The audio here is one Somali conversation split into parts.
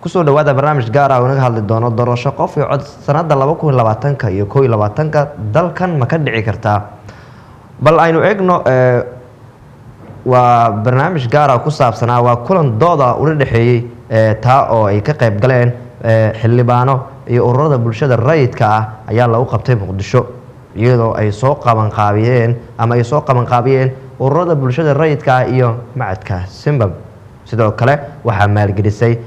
kusoo dhawaada barnaamij gaar ah oo naga hadli doono doorasho qof iyo cod sanada 2020 iyo 2020 dalkan ma ka dhici kartaa bal aynu eegno waa barnaamij gaar ah ku saabsanaa waa kulan dooda u dhaxeeyay taa oo ay ka qayb galeen xildhibaano iyo ururada bulshada rayidka ah ayaa lagu qabtay Muqdisho iyadoo ay soo qaban qaabiyeen ururada bulshada rayidka ah iyo macadka Simbab sidoo kale waxaa maalgelisay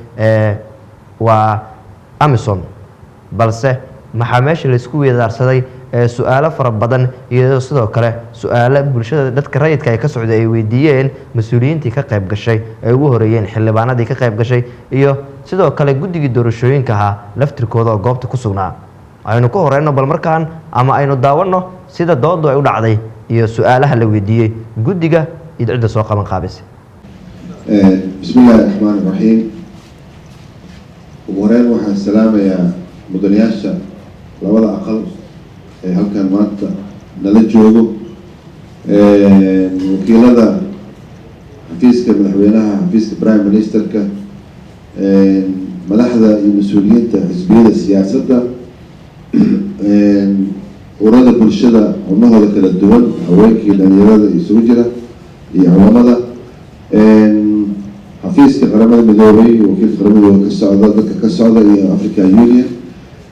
waa Amazon balse maxaa meesha la isku weedaarsaday su'aalo fara badan iyo sidoo kale su'aalo bulshada dadka rayidka ay ka socday ay weydiiyeen mas'uuliyiintii ka qayb gashay ay ugu horeeyeen xildhibaanadii ka qayb gashay iyo sidoo kale guddigii doorashooyinka ahaa laftirkooda oo goobta ku sugnaa aynu ku horeyno bal markaan ama aynu daawano sida doodu ay u dhacday iyo su'aalaha la weydiiyay guddiga iyo cidda soo qaban qaabisay bismillaahi raxmaani raxiim ugu waxaan salaamayaa mudanayaasha labada aqal ee halkan maanta nala joogo wakiilada xafiiska madaxweynaha xafiiska prime ministerka madaxda iyo mas-uuliyiinta xisbiyada siyaasadda ururada bulshada xubnahooda kala duwan haweenkii dhalinyarada isugu jira iyo culamada xafiiska qaramada midoobay wakiilka qaramada midoobay ka socda dadka ka socda iyo African Union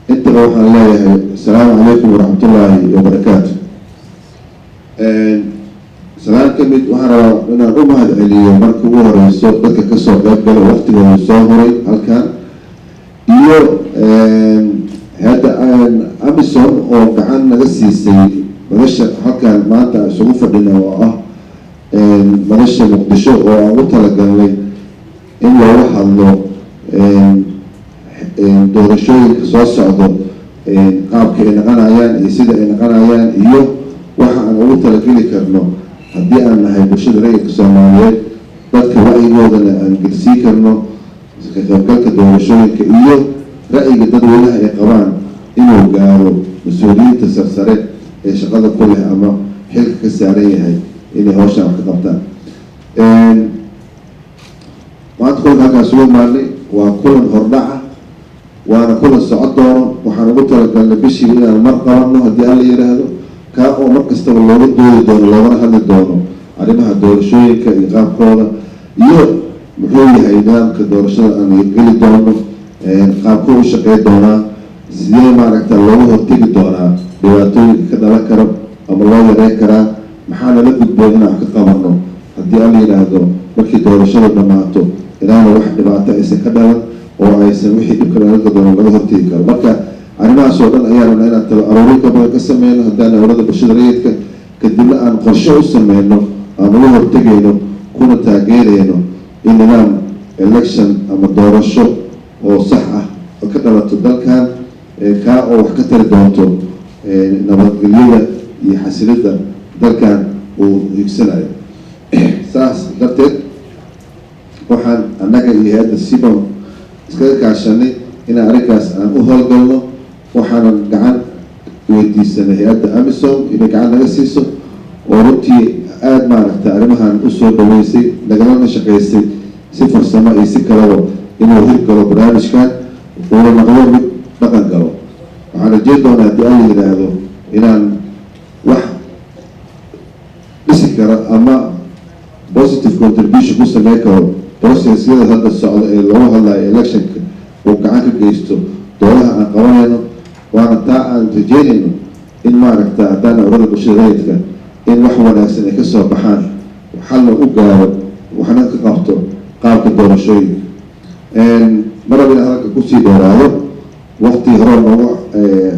intaba waxaan leeyahay assalaamu calaykum waraxmatullaahi wabarakaatu salaam kamid waxaan rabaa inaan u mahad celiyo marka ugu horeyso dadka kasoo qayb gala waqtigooda soo horay halkan iyo hadda Amazon oo gacan naga siisay madasha halkan maanta isugu fadhina oo ah madasha Muqdisho oo aan u talagalnay in looga hadlo doorashooyinka soo socdo qaabka ay naqanayaan iyo sida ay naqanayaan iyo waxa aan ugu talageli karno haddii aan nahay bulshada rayidka Soomaaliyeed dadka wacyigoodana aan gelsiin karno ka qaybgalka doorashooyinka iyo ra'yiga dadweynaha ay qabaan inuu gaaro mas-uuliyiinta sarsare ee shaqada ku leh ama xilka ka saaran yahay inay hawshaan ka qabtaan maanta kulanka halkaas ugu imaanay waa kulan hordhaca waana kulan socod doono waxaan ugu talagalnay bishii inaan mar qabanno haddii alla yidhaahdo kaa oo mar kastaba looga doodi doono loogana hadli doono arrimaha doorashooyinka iyo qaabkooda iyo muxuu yahay nidaamka doorashada aan geli doono qaabku u shaqeyn doonaa sidee maaragta looga hortegi doonaa dhibaatooyinka ka dhalan karo ama loo yareyn karaa maxaa nala gudboon inaan ka qabanno haddii alla yidhaahdo markii doorashadu dhammaato inaana wax dhibaato aysan ka dhalan oo aysan wixii dhibka dhalanka doono laga hortegi karo marka arrimahaas oo dhan ayaa rabnaa inaan talo aruurin ka badan ka sameyno haddaan ururada bulshada rayidka kadibna aan qorshe u sameyno aan uga hortegayno kuna taageerayno in nidaam election ama doorasho oo sax ah oo ka dhalato dalkan kaa oo wax ka tari doonto nabadgelyada iyo xasilida dalkan uu higsanayo saas darteed waxaan annaga iyo hay-adda Simbab iskaga kaashanay inaan arrinkaas aan u howlgalno waxaanan gacan weydiisanay hay-adda Amazon inay gacan naga siiso oo runtii aada maaragta arrimahan usoo dhaweysay nagalana shaqaysay si farsamo iyo si kalaba inuu hirgalo barnaamijkan uuna noqdo mid dhaqan galo waxaan rajeyn doonaa haddii aan yidhaahdo inaan wax dhisi kara ama positive contribution ku sameyn karo processyada hadda socda ee looga hadlayo electionka uu gacan ka geysto doodaha aan qabanayno waana taa aan rajeynayno in maaragta haddaan ururada bulshada rayidka in wax wanaagsan ay kasoo baxaan xalna u gaaro waxna ka qabto qaabka doorashooyinka maraba inaan halka kusii dheeraado waqti hore nooga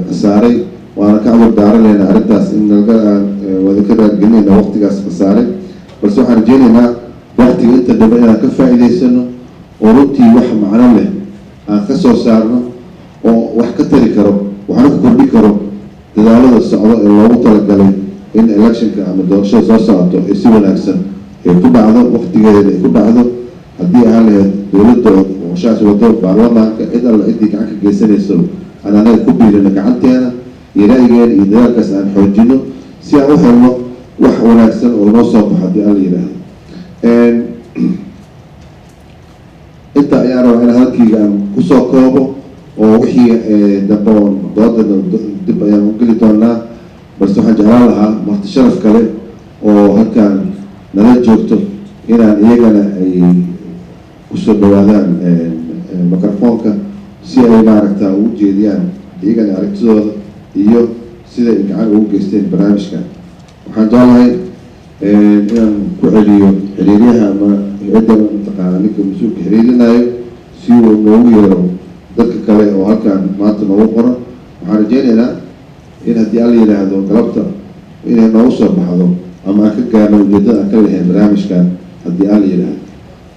khasaaray waana ka cudur daaranaynaa arrintaas in wada ka raargelinayna waqtigaas khasaaray balse waxaan rajeynaynaa waqtiga inta dambe inaan ka faa'iidaysano oo runtii wax macno leh aan ka soo saarno oo wax ka tari karo waxna ku kordhi karo dadaalada socdo ee loogu talagalay in electionka ama doorashada soo socoto ay si wanaagsan ay ku dhacdo waqtigeeda ay ku dhacdo haddii aan lahayd dowladda oo shaas wado baarlamaanka cid alla ciddii gacan ka geysanayso aan anaga ku biirino gacanteena iyo ra'yigeena iyo dadaalkaas aan xoojino si aan u helno wax wanaagsan oo noo soo baxo haddii alla yidhaahdo. inta ayaan rabaa in hadalkayga aan kusoo koobo oo wixii dambe oo doodada dib ayaan u geli doonaa, balse waxaan jeclaan lahaa marti sharaf kale oo halkaan nala joogto inaan iyagana ay kusoo dhawaadaan microfoonka si ay maaragta ugu jeediyaan iyagana aragtidooda iyo sida ay gacan ugu geysteen barnaamijkan. waxaan jeclahay inaan ku celiyo xiriiryaha ama cidda mataqaana ninka mas-uulka xiriirinayo si uu noogu yeero dadka kale oo halkaan maanta noogu qoran. waxaan rajeynaynaa in haddii alla yidhaahdo galabta inay noogu soo baxdo ama aan ka gaarno ujeedada aan ka lahayn barnaamijkan haddii alla yidhaahdo.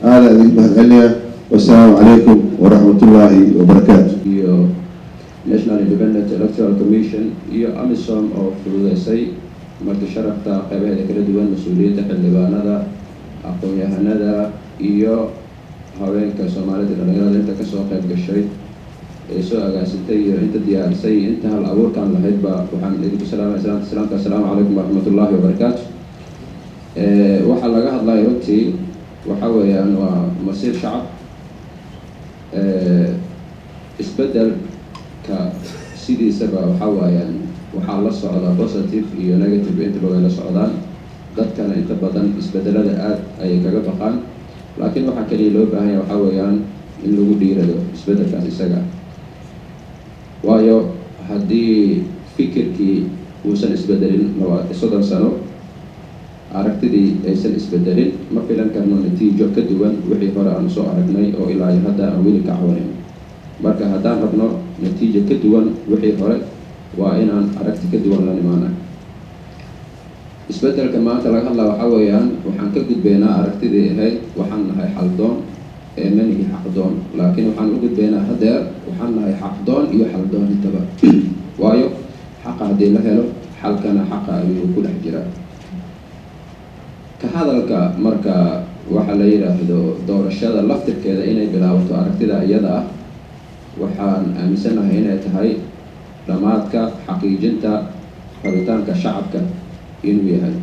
aada idinku mahadcelinayaa. wassalaamu calaykum waraxmatullaahi wabarakaatu. iyo National Independent Electoral Commission iyo AMISOM oo fududeysay marti sharafta qaybaheeda kala duwan, mas-uuliyadda xildhibaanada, aqoon-yahanada iyo haweenka Soomaalida dhalinyarada inta kasoo qayb gashay ee soo agaasintay iyo inta diyaarisay inta hal abuurkan lahaydba waxaan idinku salaamay salaamta. assalaamu calaykum waraxmatullaahi wabarakaatu. waxaa laga hadlaya runtii waxa weeyaan waa masiir shacab. isbedelka sidiisaba waxa waayaan waxaa la socda positive iyo negative intaba way la socdaan. dadkana inta badan isbedelada aad ayay kaga baqaan, laakiin waxaa kaliya loo baahan yahay waxaa weeyaan in lagu dhiirado isbedelkaas isaga. waayo haddii fikirkii uusan isbedelin 30 sano, aragtidii aysan isbedelin, ma filan karno natiijo ka duwan wixii hore aan soo aragnay oo ilaa hadda aan weli ka cawanin. marka haddaan rabno natiijo ka duwan wixii hore, waa inaan aragti ka duwan la nimaana. isbedelka maanta laga hadlaa waxaa weeyaan waxaan ka gudbeynaa aragtidii ahayd waxaan nahay xaldoon ee manihi xaqdoon, laakiin waxaan u gudbeynaa hadeer waxaan nahay xaqdoon iyo xaldoon intaba. waayo xaqa haddii la helo xalkana xaqa ayuu ku dhex jiraa. ka hadalka marka waxa la yidhaahdo doorashada laftirkeeda inay bilaabato aragtida iyada ah, waxaan aaminsanahay inay tahay dhammaadka xaqiijinta rabitaanka shacabka inuu yahay.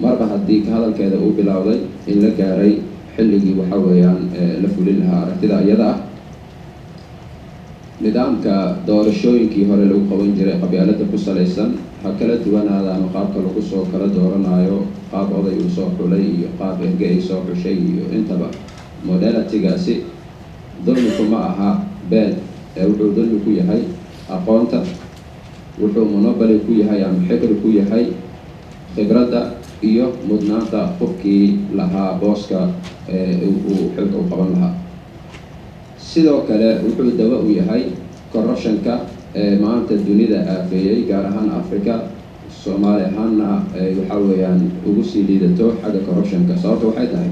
marba haddii ka hadalkeeda uu bilowday in la gaaray xilligii waxa weeyaan la fulin lahaa aragtida iyada ah. nidaamka doorashooyinkii hore lagu qaban jiray qabyaalada ku salaysan ha kala duwanaadaano qaabka lagu soo kala dooranayo, qaab oday uu soo xulay iyo qaab erge ay soo xushay iyo intaba. modalitigaasi dulmiku ma aha been ee wuxuu dulmi ku yahay aqoonta, wuxuu monopoly ku yahay ama xikri ku yahay khibradda iyo mudnaanta qofkii lahaa booska uu xilka u qaban lahaa. sidoo kale wuxuu dawa u yahay corruptionka ee maanta dunida aafeeyey, gaar ahaan Africa, Soomaali ahaanna waxa weeyaan ugu sii liidato xagga corruptionka. sababta waxay tahay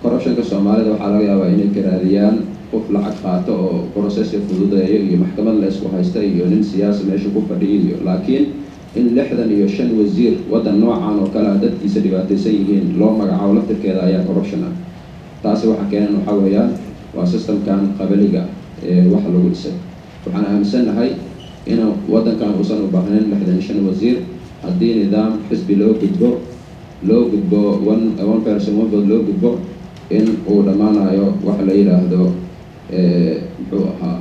corruptionka Soomaalida waxaa laga yaabaa inay ka raadiyaan qof lacag qaato oo processka fududeeyo iyo maxkamad la isku haysta iyo nin siyaasi meesha ku fadhiyo, laakiin in 65 wasiir waddan noocan oo kale dadkiisa dhibaataysan yihiin loo magacaabo laftirkeeda ayaa corruption ah. taasi waxa keenan waxa weeyaan waa systemkan qabaliga ee wax lagu dhisay. waxaan aaminsanahay in waddankan uusan u baahnayn 65 wasiir haddii nidaam xisbi loo gudbo one person one vote loo gudbo in uu dhammaanayo waxa la yidhaahdo muxuu ahaa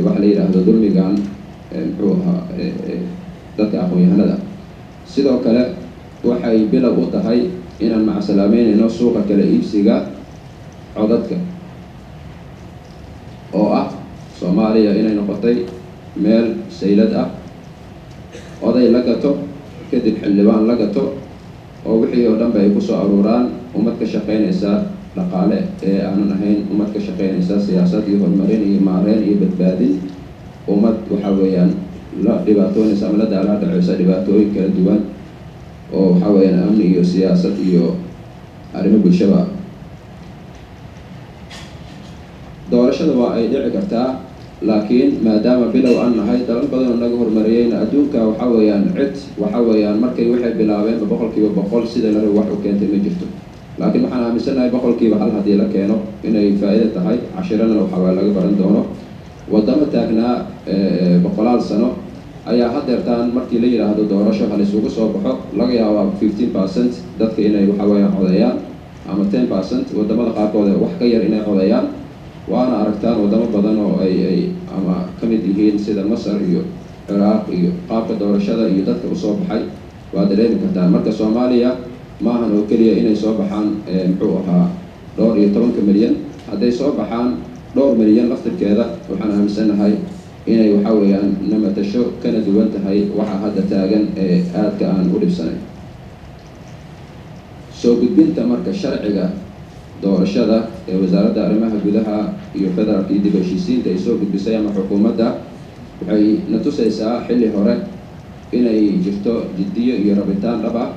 waxa la yidhaahdo dulmigan muxuu ahaa dadka aqoon-yahanada. sidoo kale waxay bilow u tahay inaan macsalaameynayno suuqa kala iibsiga codadka oo ah Soomaaliya inay noqotay meel saylad ah, oday la gato kadib xildhibaan la gato oo wixii oo dhanba ay ku soo aruuraan ummad ka shaqeynaysa dhaqaale ee aanan ahayn ummad ka shaqeynaysa siyaasad iyo horumarin iyo maareyn iyo badbaadin. ummad waxa weeyaan la dhibaatoonaysa ama la daalaa dhacaysa dhibaatooyin kala duwan oo waxa weeyaan amni iyo siyaasad iyo arrimo bulshada. doorashada waa ay dhici kartaa, laakiin maadaama bilow aan nahay dalal badan oo naga horumariyayna adduunka waxa weeyaan waxa weeyaan markay waxay bilaabeen 100% sida la rabo wax u keentay ma jirto. laakiin waxaan aaminsanahay 100% hal haddii la keeno inay faa'iido tahay, 10 waxa waa laga baran doono. wadamo taagnaa boqolaal sano ayaa haddeertaan markii la yidhaahdo doorasho hal isugu soo baxo laga yaabaa 15% dadka inay waxa weeyaan codeeyaan ama 10% wadamada qaarkood wax ka yar inay codeeyaan waana aragtaan wadamo badan oo ay ama ka mid yihiin sida Masar iyo Ciraaq iyo qaabka doorashada iyo dadka u soo baxay waa dareemi kartaan marka Soomaaliya maahan oo kaliya inay soo baxaan muxuu ahaa dhowr iyo 10 milyan hadday soo baxaan dhowr milyan laftirkeeda waxaan aaminsanahay inay waxa weeyaan namatasho kana duwan tahay waxa hadda taagan ee aadka aan u dhibsanay soo gudbinta marka sharciga doorashada ee wasaaradda arrimaha gudaha iyo federaalka iyo dib u heshiisiinta ay soo gudbisay ama xukuumadda waxay na tusaysaa xilli hore inay jirto jiddiyo iyo rabitaan dhab ah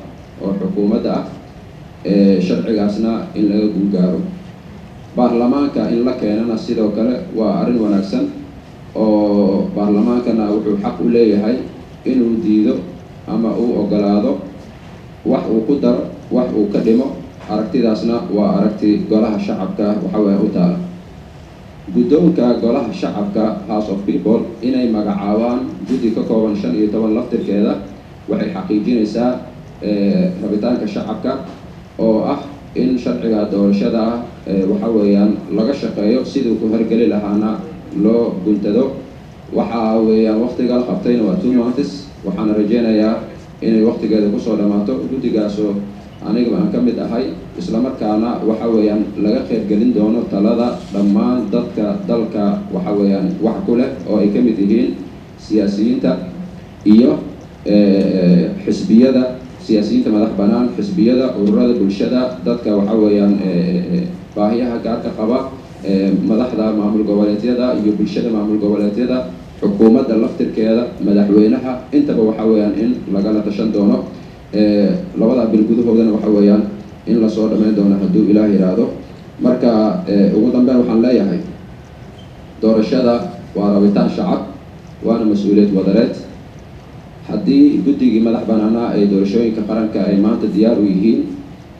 oo xukuumadda ah sharcigaasna in laga guulgaaro baarlamaanka in la keenana sidoo kale waa arrin wanaagsan oo baarlamaankana wuxuu xaq u leeyahay inuu diido ama uu ogolaado wax uu ku daro wax uu ka dhimo aragtidaasna waa aragti golaha shacabka waxa weeye u taala guddoonka golaha shacabka House of People inay magacaabaan guddi ka kooban 15 laftirkeeda waxay xaqiijinaysaa rabitaanka shacabka oo ah in sharciga doorashada waxa weeyaan laga shaqeeyo sidii ku hargeli lahaana loo guntado waxa weeyaan waqtiga la qabtayna waa 2 months waxaan rajeynayaa inay waqtigeeda ku soo dhamaato guddigaas oo aniga aan ka mid ahay isla markaana waxa weeyaan laga qayb gelin doono talada dhammaan dadka dalka waxa weeyaan wax ku leh oo ay ka mid yihiin siyaasiyiinta iyo xisbiyada siyaasiyiinta madax banaan xisbiyada ururada bulshada dadka waxa weeyaan baahiyaha gaarka qaba madaxda maamul goboleedyada iyo bulshada maamul goboleedyada xukuumadda laftirkeeda madaxweynaha intaba waxa weeyaan in lagala tashan doono labada bil gudahoodana waxa weeyaan in la soo dhameyn doono hadduu Ilaahay yiraahdo marka ugu dambeyn waxaan leeyahay doorashada waa rabitaan shacab waana mas'uuliyad wadareed haddii guddigii madax banaanaa ay doorashooyinka qaranka ay maanta diyaar u yihiin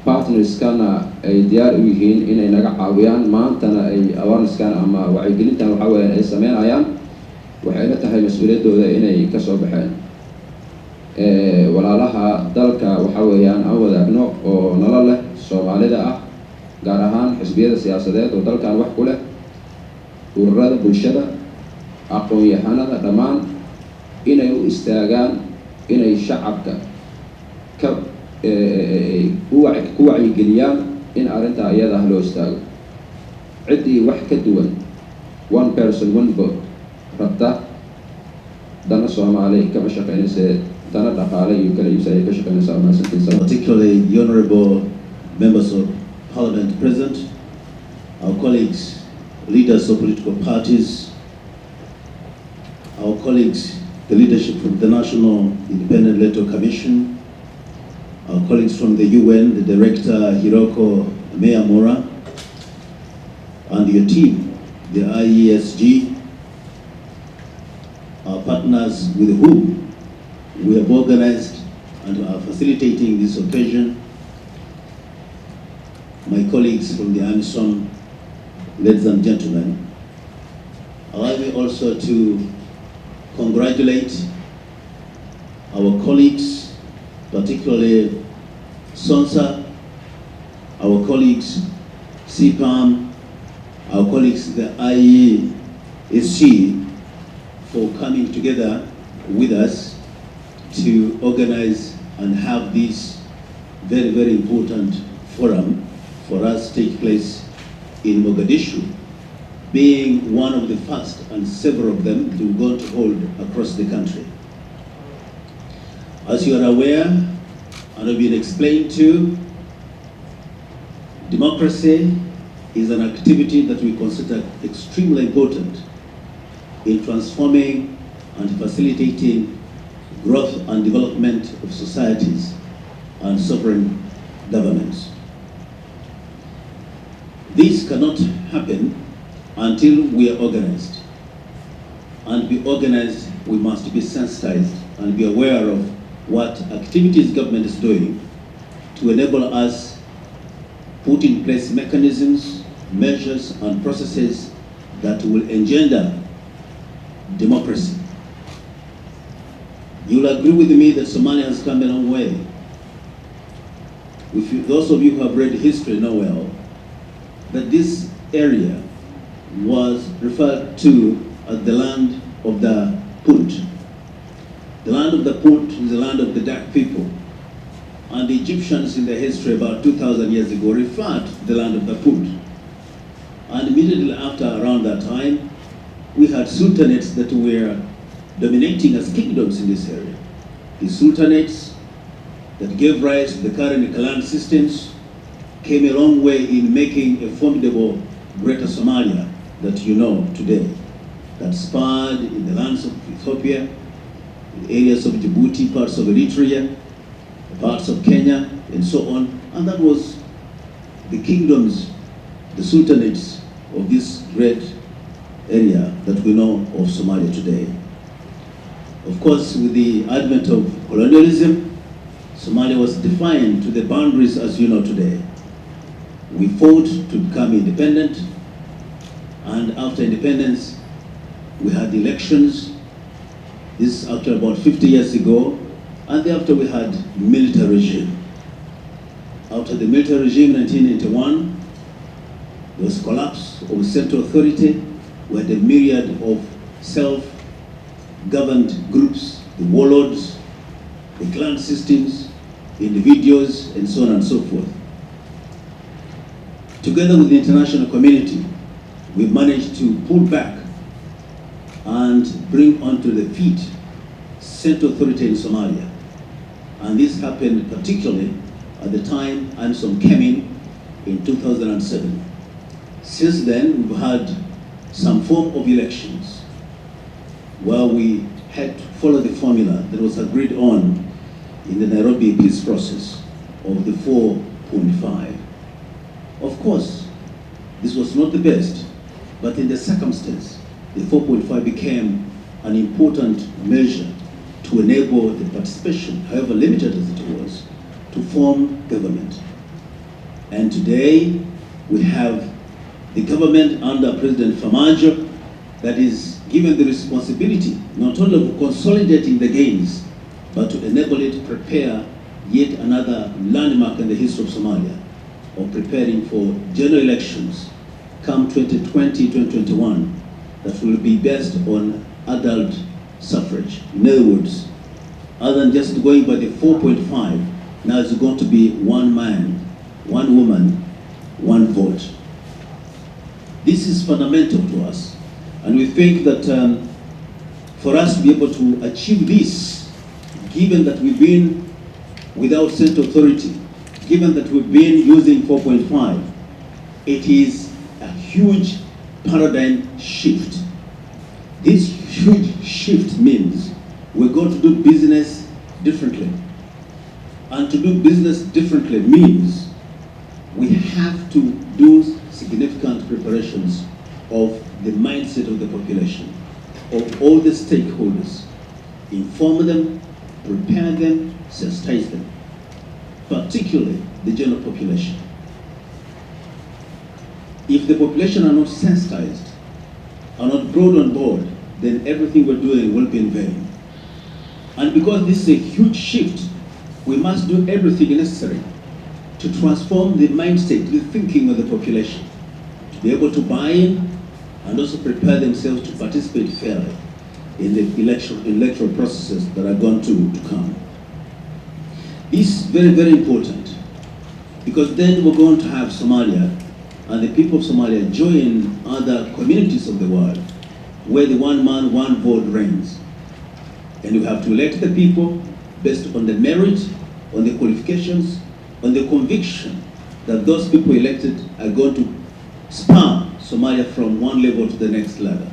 partnerskana ay diyaar u yihiin inay naga caawiyaan maantana ay awarenesskan ama wacyigelintan waxa weeyaan ay sameynayaan waxay la tahay mas'uuliyadooda inay ka soo baxeen walaalaha dalka waxa weeyaan aan wadaagno oo nolol leh Soomaalida ah gaar ahaan xisbiyada siyaasadeed oo dalkan wax ku leh ururada bulshada aqoon-yahanada dhammaan inay u istaagaan inay shacabka ka ku wacyigeliyaan in arrintaa iyada loo istaago ciddii wax ka duwan one person one vote rabta dana Soomaali kama shaqeynaysa dana dhaqaale iyo kala iibsay ka shaqeynaysa particularly the honorable members of parliament present, our colleagues, leaders of political parties, our colleagues, the leadership from the National Independent Electoral Commission, our colleagues from the UN, the Director Hiroko Miyamura, and your team, the IESG, our partners with whom we have organized and are facilitating this occasion, my colleagues from the AMISOM, ladies and gentlemen, allow me also to congratulate our colleagues, particularly SONSA, our colleagues CPAM, our colleagues the IESG for coming together with us to organize and have this very, very important forum for us take place in Mogadishu, being one of the first and several of them to go to hold across the country. As you are aware, and have been explained to, democracy is an activity that we consider extremely important in transforming and facilitating growth and development of societies and sovereign governments. This cannot happen until we are organized. And to be organized, we must be sensitized and be aware of what activities government is doing to enable us put in place mechanisms, measures, and processes that will engender democracy. You'll agree with me that Somalia has come a long way. Those of you who have read history know well that this area was referred to as the land of the Punt. The land of the Punt is the land of the dark people. And the Egyptians in their history about 2,000 years ago referred to the land of the Punt. And immediately after, around that time, we had sultanates that were dominating as kingdoms in this area. The sultanates that gave rise to the current clan systems came a long way in making a formidable Greater Somalia that you know today, that spread in the lands of Ethiopia, in areas of Djibouti, parts of Eritrea, parts of Kenya, and so on. And that was the kingdoms, the sultanates of this great area that we know of Somalia today. Of course, with the advent of colonialism, Somalia was defined to the boundaries as you know today. We fought to become independent, and after independence, we had elections. This is after about 50 years ago, and thereafter we had military regime. After the military regime in 1991, there was collapse of central authority. We had a myriad of self-governed groups, the warlords, the clan systems, individuals, and so on and so forth. Together with the international community, we managed to pull back and bring onto the feet central authority in Somalia. And this happened particularly at the time ANSOM came in 2007. Since then, we've had some form of elections where we had to follow the formula that was agreed on in the Nairobi peace process of the 4.5. Of course, this was not the best, but in the circumstance, the 4.5 became an important measure to enable the participation, however limited as it was, to form government. And today, we have the government under President Farmajo that is given the responsibility not only of consolidating the gains, but to enable it to prepare yet another landmark in the history of Somalia, of preparing for general elections come 2020, 2021, that will be based on adult suffrage. In other words, other than just going by the 4.5, now it's going to be one man, one woman, one vote. This is fundamental to us, and we think that for us to be able to achieve this, given that we've been without central authority, given that we've been using 4.5, it is a huge paradigm shift. This huge shift means we're going to do business differently. And to do business differently means we have to do significant preparations of the mindset of the population, of all the stakeholders, inform them, prepare them, sensitize them, particularly the general population. If the population are not sensitized, are not brought on board, then everything we're doing will be in vain. And because this is a huge shift, we must do everything necessary to transform the mindset, the thinking of the population, to be able to buy in and also prepare themselves to participate fairly in the electoral processes that are going to come. This is very, very important, because then we're going to have Somalia and the people of Somalia join other communities of the world where the one man, one vote reigns. And we have to elect the people based on the merit, on the qualifications, on the conviction that those people elected are going to spur Somalia from one level to the next level.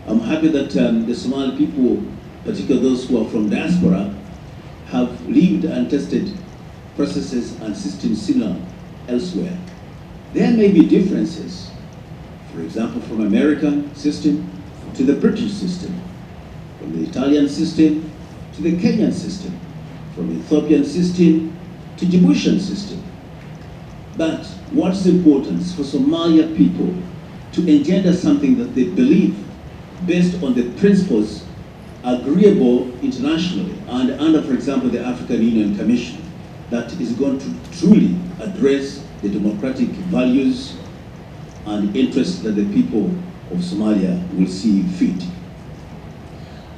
I'm happy that the Somali people, particularly those who are from diaspora, have lived and tested processes and systems similar elsewhere. There may be differences, for example, from American system to the British system, from the Italian system to the Kenyan system, from the Ethiopian system to Djiboutian system. But what's important is for Somalia people to engender something that they believe based on the principles agreeable internationally and under, for example, the African Union Commission, that is going to truly address the democratic values and interests that the people of Somalia will see fit.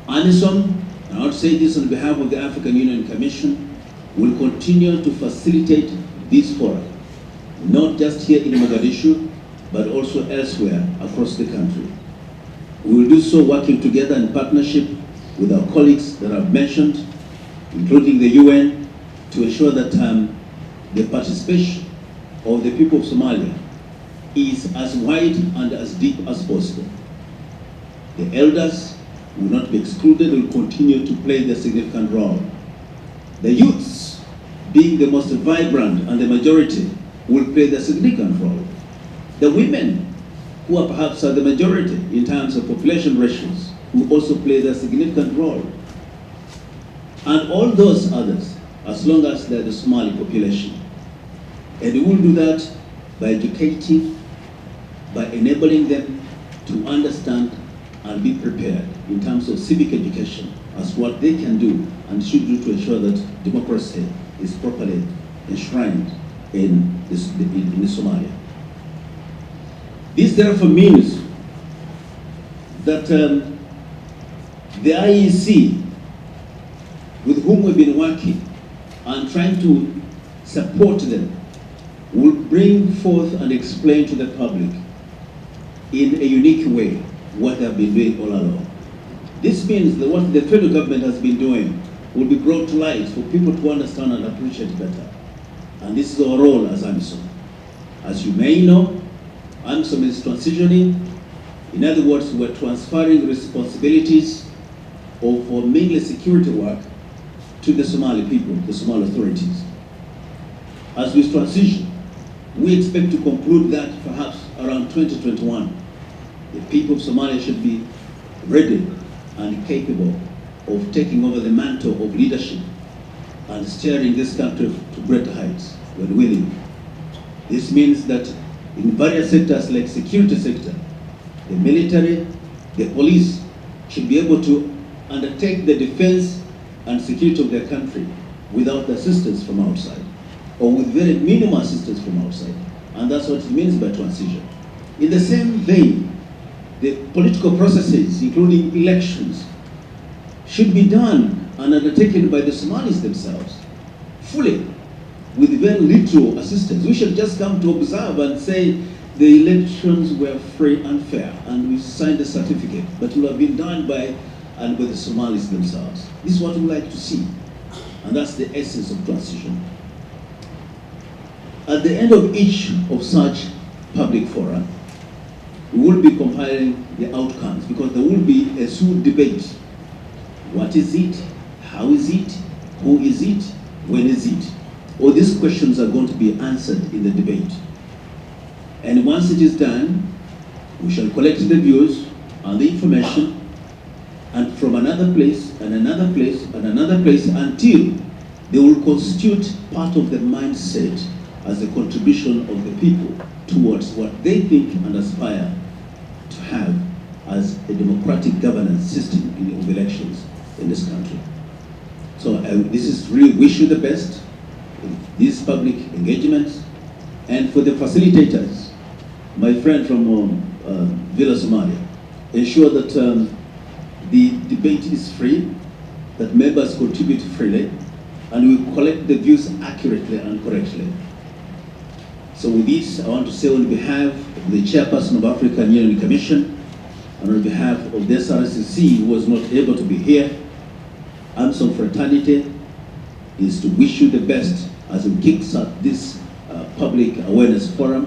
AMISOM, and I would say this on behalf of the African Union Commission, will continue to facilitate this forum, not just here in Mogadishu, but also elsewhere across the country. We will do so working together in partnership with our colleagues that I've mentioned, including the UN, to ensure that the participation of the people of Somalia is as wide and as deep as possible. The elders will not be excluded, will continue to play their significant role. The youths, being the most vibrant and the majority, will play their significant role. The women, who are perhaps the majority in terms of population ratios, will also play their significant role. And all those others, as long as they're the Somali population. And we will do that by educating, by enabling them to understand and be prepared in terms of civic education as what they can do and should do to ensure that democracy is properly enshrined in Somalia. This therefore means that the IEC, with whom we've been working and trying to support them, will bring forth and explain to the public in a unique way what they have been doing all along. This means that what the federal government has been doing will be brought to light for people to understand and appreciate better. And this is our role as AMISOM. As you may know, AMISOM is transitioning. In other words, we're transferring responsibilities for mainly security work to the Somali people, the Somali authorities. As we transition, we expect to conclude that perhaps around 2021. The people of Somalia should be ready and capable of taking over the mantle of leadership and steering this country to greater heights when willing. This means that in various sectors like security sector, the military, the police should be able to undertake the defense and security of their country without assistance from outside, or with very minimal assistance from outside. And that's what it means by transition. In the same vein, the political processes, including elections, should be done and undertaken by the Somalis themselves, fully, with very little assistance. We should just come to observe and say the elections were free and fair, and we signed a certificate, but it will have been done by and with the Somalis themselves. This is what we like to see, and that's the essence of transition. At the end of each of such public fora, we will be compiling the outcomes, because there will be a sure debate. What is it? How is it? Who is it? When is it? All these questions are going to be answered in the debate. And once it is done, we shall collect the views and the information, and from another place, and another place, and another place, until they will constitute part of the mindset as a contribution of the people towards what they think and aspire to have as a democratic governance system of elections in this country. So this is really wish you the best in these public engagements, and for the facilitators, my friend from Villa Somalia, ensure that the debate is free, that members contribute freely, and we collect the views accurately and correctly. So with this, I want to say on behalf of the chairperson of African Union Commission, and on behalf of the SRCC who was not able to be here, AMISOM Fraternity is to wish you the best as we kickstart this public awareness forum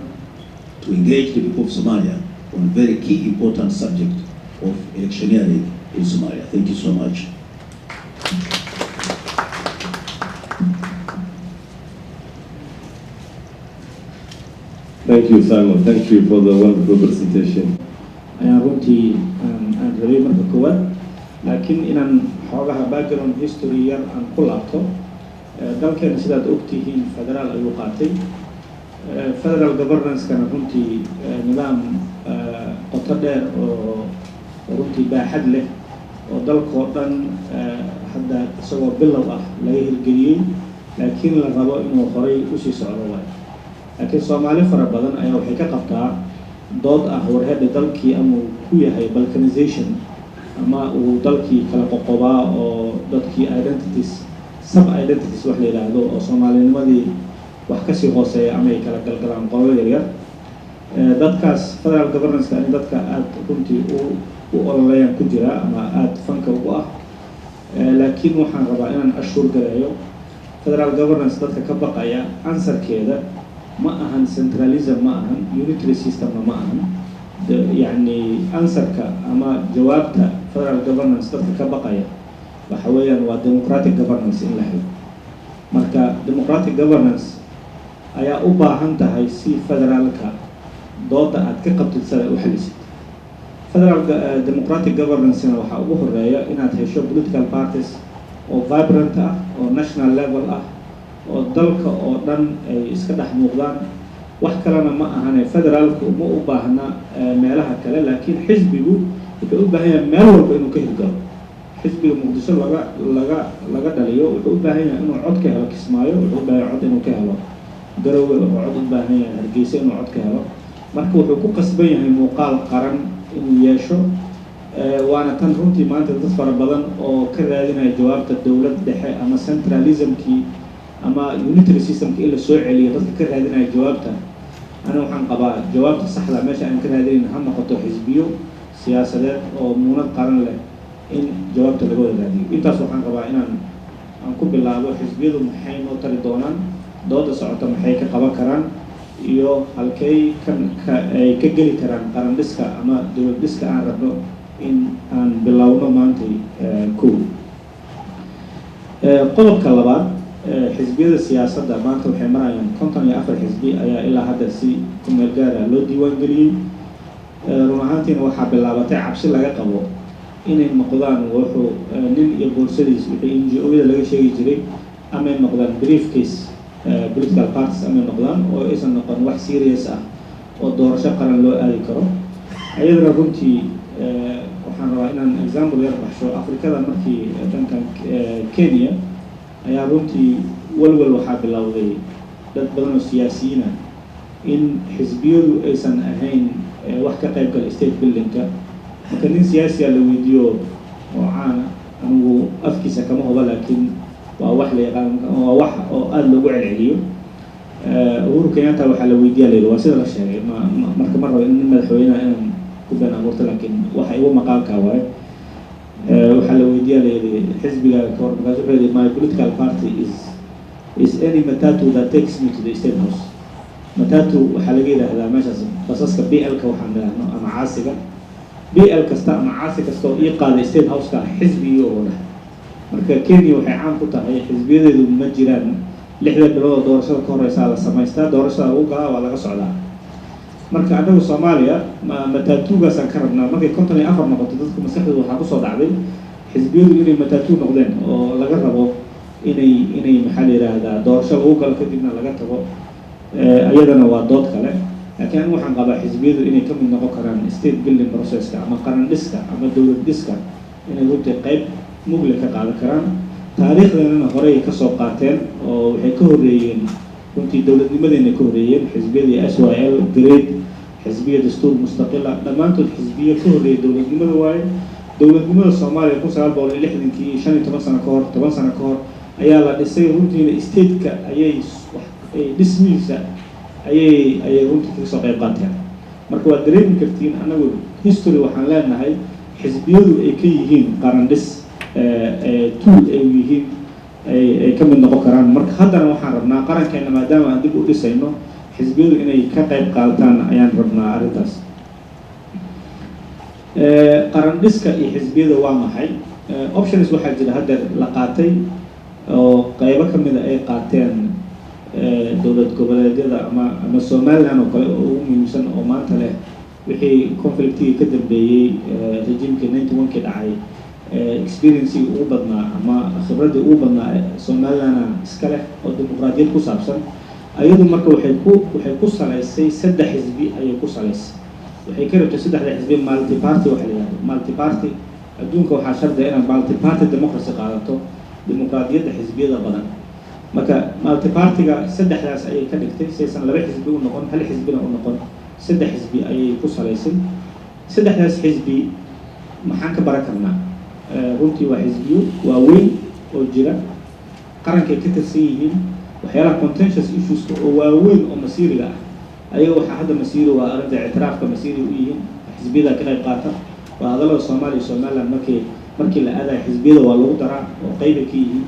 to engage the people of Somalia on a very key important subject of electioneering in Somalia. Thank you so much. Thank you, Simon. Thank you for the wonderful presentation. ayaan runtii aan rabay marka koowaad, laakiin inaan xoogaha background history yar aan ku laabto. Dalkeena sidaad ogtihiin federaal ayuu qaatay. Federal governance-kana runtii nidaam qoto dheer oo runtii baaxad leh oo dalkoo dhan hadda isagoo bilow ah laga hirgeliyey laakiin la rabo inuu horay usii socdo waay laakiin soomaali fara badan ayaa waxay ka qabtaa dood ah warhedha dalkii ama uu ku yahay balkanization ama uu dalkii kala qoqobaa oo dadkii identities sub identities wax la yidhaahdo oo soomaalinimadii wax kasii hooseeya ama ay kala galgalaan qolada yaryar dadkaas federal governance in dadka aada runtii u ololeeyaan ku jira ama aada fanka ugu ah laakiin waxaan rabaa inaan ashuur galeeyo federal governance dadka ka baqaya ansarkeeda ma ahan centralism ma ahan unitary systemna ma ahan yani ansarka ama jawaabta federal governance dadka ka baqaya waxa weeyaan waa democratic governance in la helo marka democratic governance ayaa u baahan tahay si federaalka dooda aad ka qabtid sida u xalisid federal democratic governance-na waxaa ugu horeeya inaad hesho political parties oo vibrant ah oo national level ah oo dalka oo dhan ay iska dhex muuqdaan wax kalena ma ahane federaalku ma u baahna meelaha kale laakiin xisbigu wuxuu u baahan yahay meel walba inuu ka hirgalo xisbiga muqdisho laga dhaliyo wuxuu u baahan yahay inuu cod ka helo kismaayo wuxuu u baahan yahay cod inuu ka helo garowe wuxuu cod u baahan yahay hargeysa inuu cod ka helo marka wuxuu ku qasban yahay muuqaal qaran inuu yeesho waana tan runtii maanta dad fara badan oo ka raadinaya jawaabta dowlad dhexe ama centralismkii ama unitary systemka in la soo celiyo dadka ka raadinaya jawaabta ana waxaan qabaa jawaabta saxda meesha aan ka raadinayn ha noqoto xisbiyo siyaasadeed oo muunad qaran leh in jawaabta laga wada raadiyo intaas waxaan rabaa inaan ku bilaabo xisbiyadu maxay noo tari doonaan dooda socota maxay ka qaban karaan iyo halkay ay ka geli karaan qaran dhiska ama dowlad dhiska aan rabno in aan bilowno maantay kow qodobka labaad xisbiyada siyaasadda maanta waxay marayaan 54 xisbi ayaa ilaa hadda si ku meel gaara loo diiwaan geliyey run ahaantiina waxaa bilaabatay cabsi laga qabo inay noqdaan wuxuu nin iyo boorsadiis wixii NGO-yada laga sheegi jiray amay noqdaan briefcase political parties amay noqdaan oo aysan noqon wax serious ah oo doorasho qaran loo aadi karo ayadana runtii waxaan rabaa inaan example yar baxsho afrikada markii dhankan Kenya ayaa runtii walwal waxaa bilowday dad badan oo siyaasiyiin ah in xisbiyadu aysan ahayn wax ka qayb gala state buildingka marka nin siyaasi la weydiiyo oo caana anigu afkiisa kama huba laakiin waa wax la yaqaan waa wax oo aad loogu celceliyo Uhuru Kenyatta waxaa la weydiiyay waa sida la sheegay marka mar rabo in madaxweynaha inaan ku been abuurto laakiin waxa igu maqaalka waaye waxaa la weydiiyay xisbiga ka hor markaas wuxuu yidhi my political party is any matatu that takes me to the state house matatu waxaa laga yidhaahdaa meeshaas basaska BL-ka waxaan idhaahno ama caasiga BL kasta ama caasi kasta oo ii qaaday state house-ka xisbigii oo dhan marka Kenya waxay caan ku tahay xisbiyadeedu ma jiraan 6 bilood doorashada ka horeysa la samaystaa doorashada ugu galaa waa laga socdaa marka anagu Soomaaliya matatugaas aan ka rabnaa markay 54 noqoto dadku maskaxdooda waxaa ku soo dhacday xisbiyadu inay matatu noqdeen oo laga rabo inay maxaa la yiraahdaa doorasho ugu gal kadibna laga tago ayadana waa dood kale laakiin anigu waxaan qabaa xisbiyadu inay ka mid noqon karaan state building processka ama qaran dhiska ama dowlad dhiska inay runtii qayb mugle ka qaadan karaan taariikhdana horey ka soo qaateen oo waxay ka horeeyeen runtii dowladnimadeena ka horeeyeen xisbiyadii SYL grade xisbiya dastuur mustaqila dhammaantood xisbiya ka horeeyay dowladnimada waaye dowladnimada Soomaaliya 1960kii 15 sano ka hor 10 sano ka hor ayaa la dhisay runtiina state-ka ayay dhismihiisa ayay runtii ka soo qayb qaateen marka waad dareemi kartiin anagu history waxaan leenahay xisbiyadu ay ka yihiin qaran dhis tool ay yihiin ay ka mid noqon karaan marka haddana waxaan rabnaa qarankeena maadaama aan dib u dhisayno xisbiyadu inay ka qayb qaataan ayaan rabnaa arrintaas qaran dhiska iyo xisbiyada waa maxay options waxaa jira hadda la qaatay oo qaybo ka mid ay qaateen dowlad goboleedyada ama Soomaaliland oo kale oo ugu muhiimsan oo maanta leh wixii conflictiga ka dambeeyay regimeka 91 dhacay experience ugu badnaa ama khibradii ugu badnaa Soomaaliland iska leh oo dimuqraadiyad ku saabsan ayadu marka waxay ku salaysay saddex xisbi ayay ku salaysay waxay ka rabtay saddexda xisbi multi party waxa la yidhahdo multi party adduunka waxaa shardi inaad multi party democracy qaadato dimuqraadiyadda xisbiyada badan marka multi party-ga saddexdaas ayay ka dhigtay saysan laba xisbi u noqon hal xisbina u noqon saddex xisbi ayay ku salaysan saddexdaas xisbi maxaan ka baran karnaa runtii waa xisbiyo waaweyn oo jira qarankay ka tirsan yihiin waxyaalaha contentious issueska oo waaweyn oo masiiriga ah ayaga waxaa hadda masiiri waa arrinta ictiraafka masiiri u yihiin xisbiyada ka qayb qaata waa hadallada soomaaliya somaliland markii la aadayo xisbiyada waa lagu daraa oo qayba ka yihiin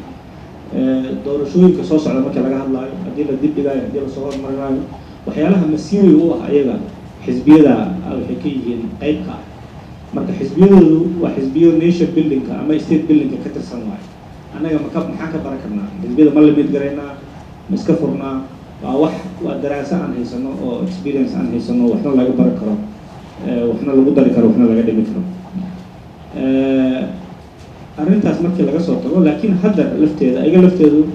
doorashooyinka soo socda markii laga hadlaayo haddii la dib dhigaayo haddii lasoo hormarinayo waxyaalaha masiiriga u ah ayaga xisbiyada waxay ka yihiin qayb ka ah marka xisbiyadoodu waa xisbiyo nation buildingka ama state buildingka ka tirsan waayo annaga maxaan ka baran karnaa xisbiyada ma limid garaynaa ma iska furnaa waa daraaso aan haysano oo experience aan haysano waxna laga baran karo waxna lagu dari karo waxna laga dhimi karo arrintaas markii laga soo tago laakiin hadda lafteeda ayaga lafteedu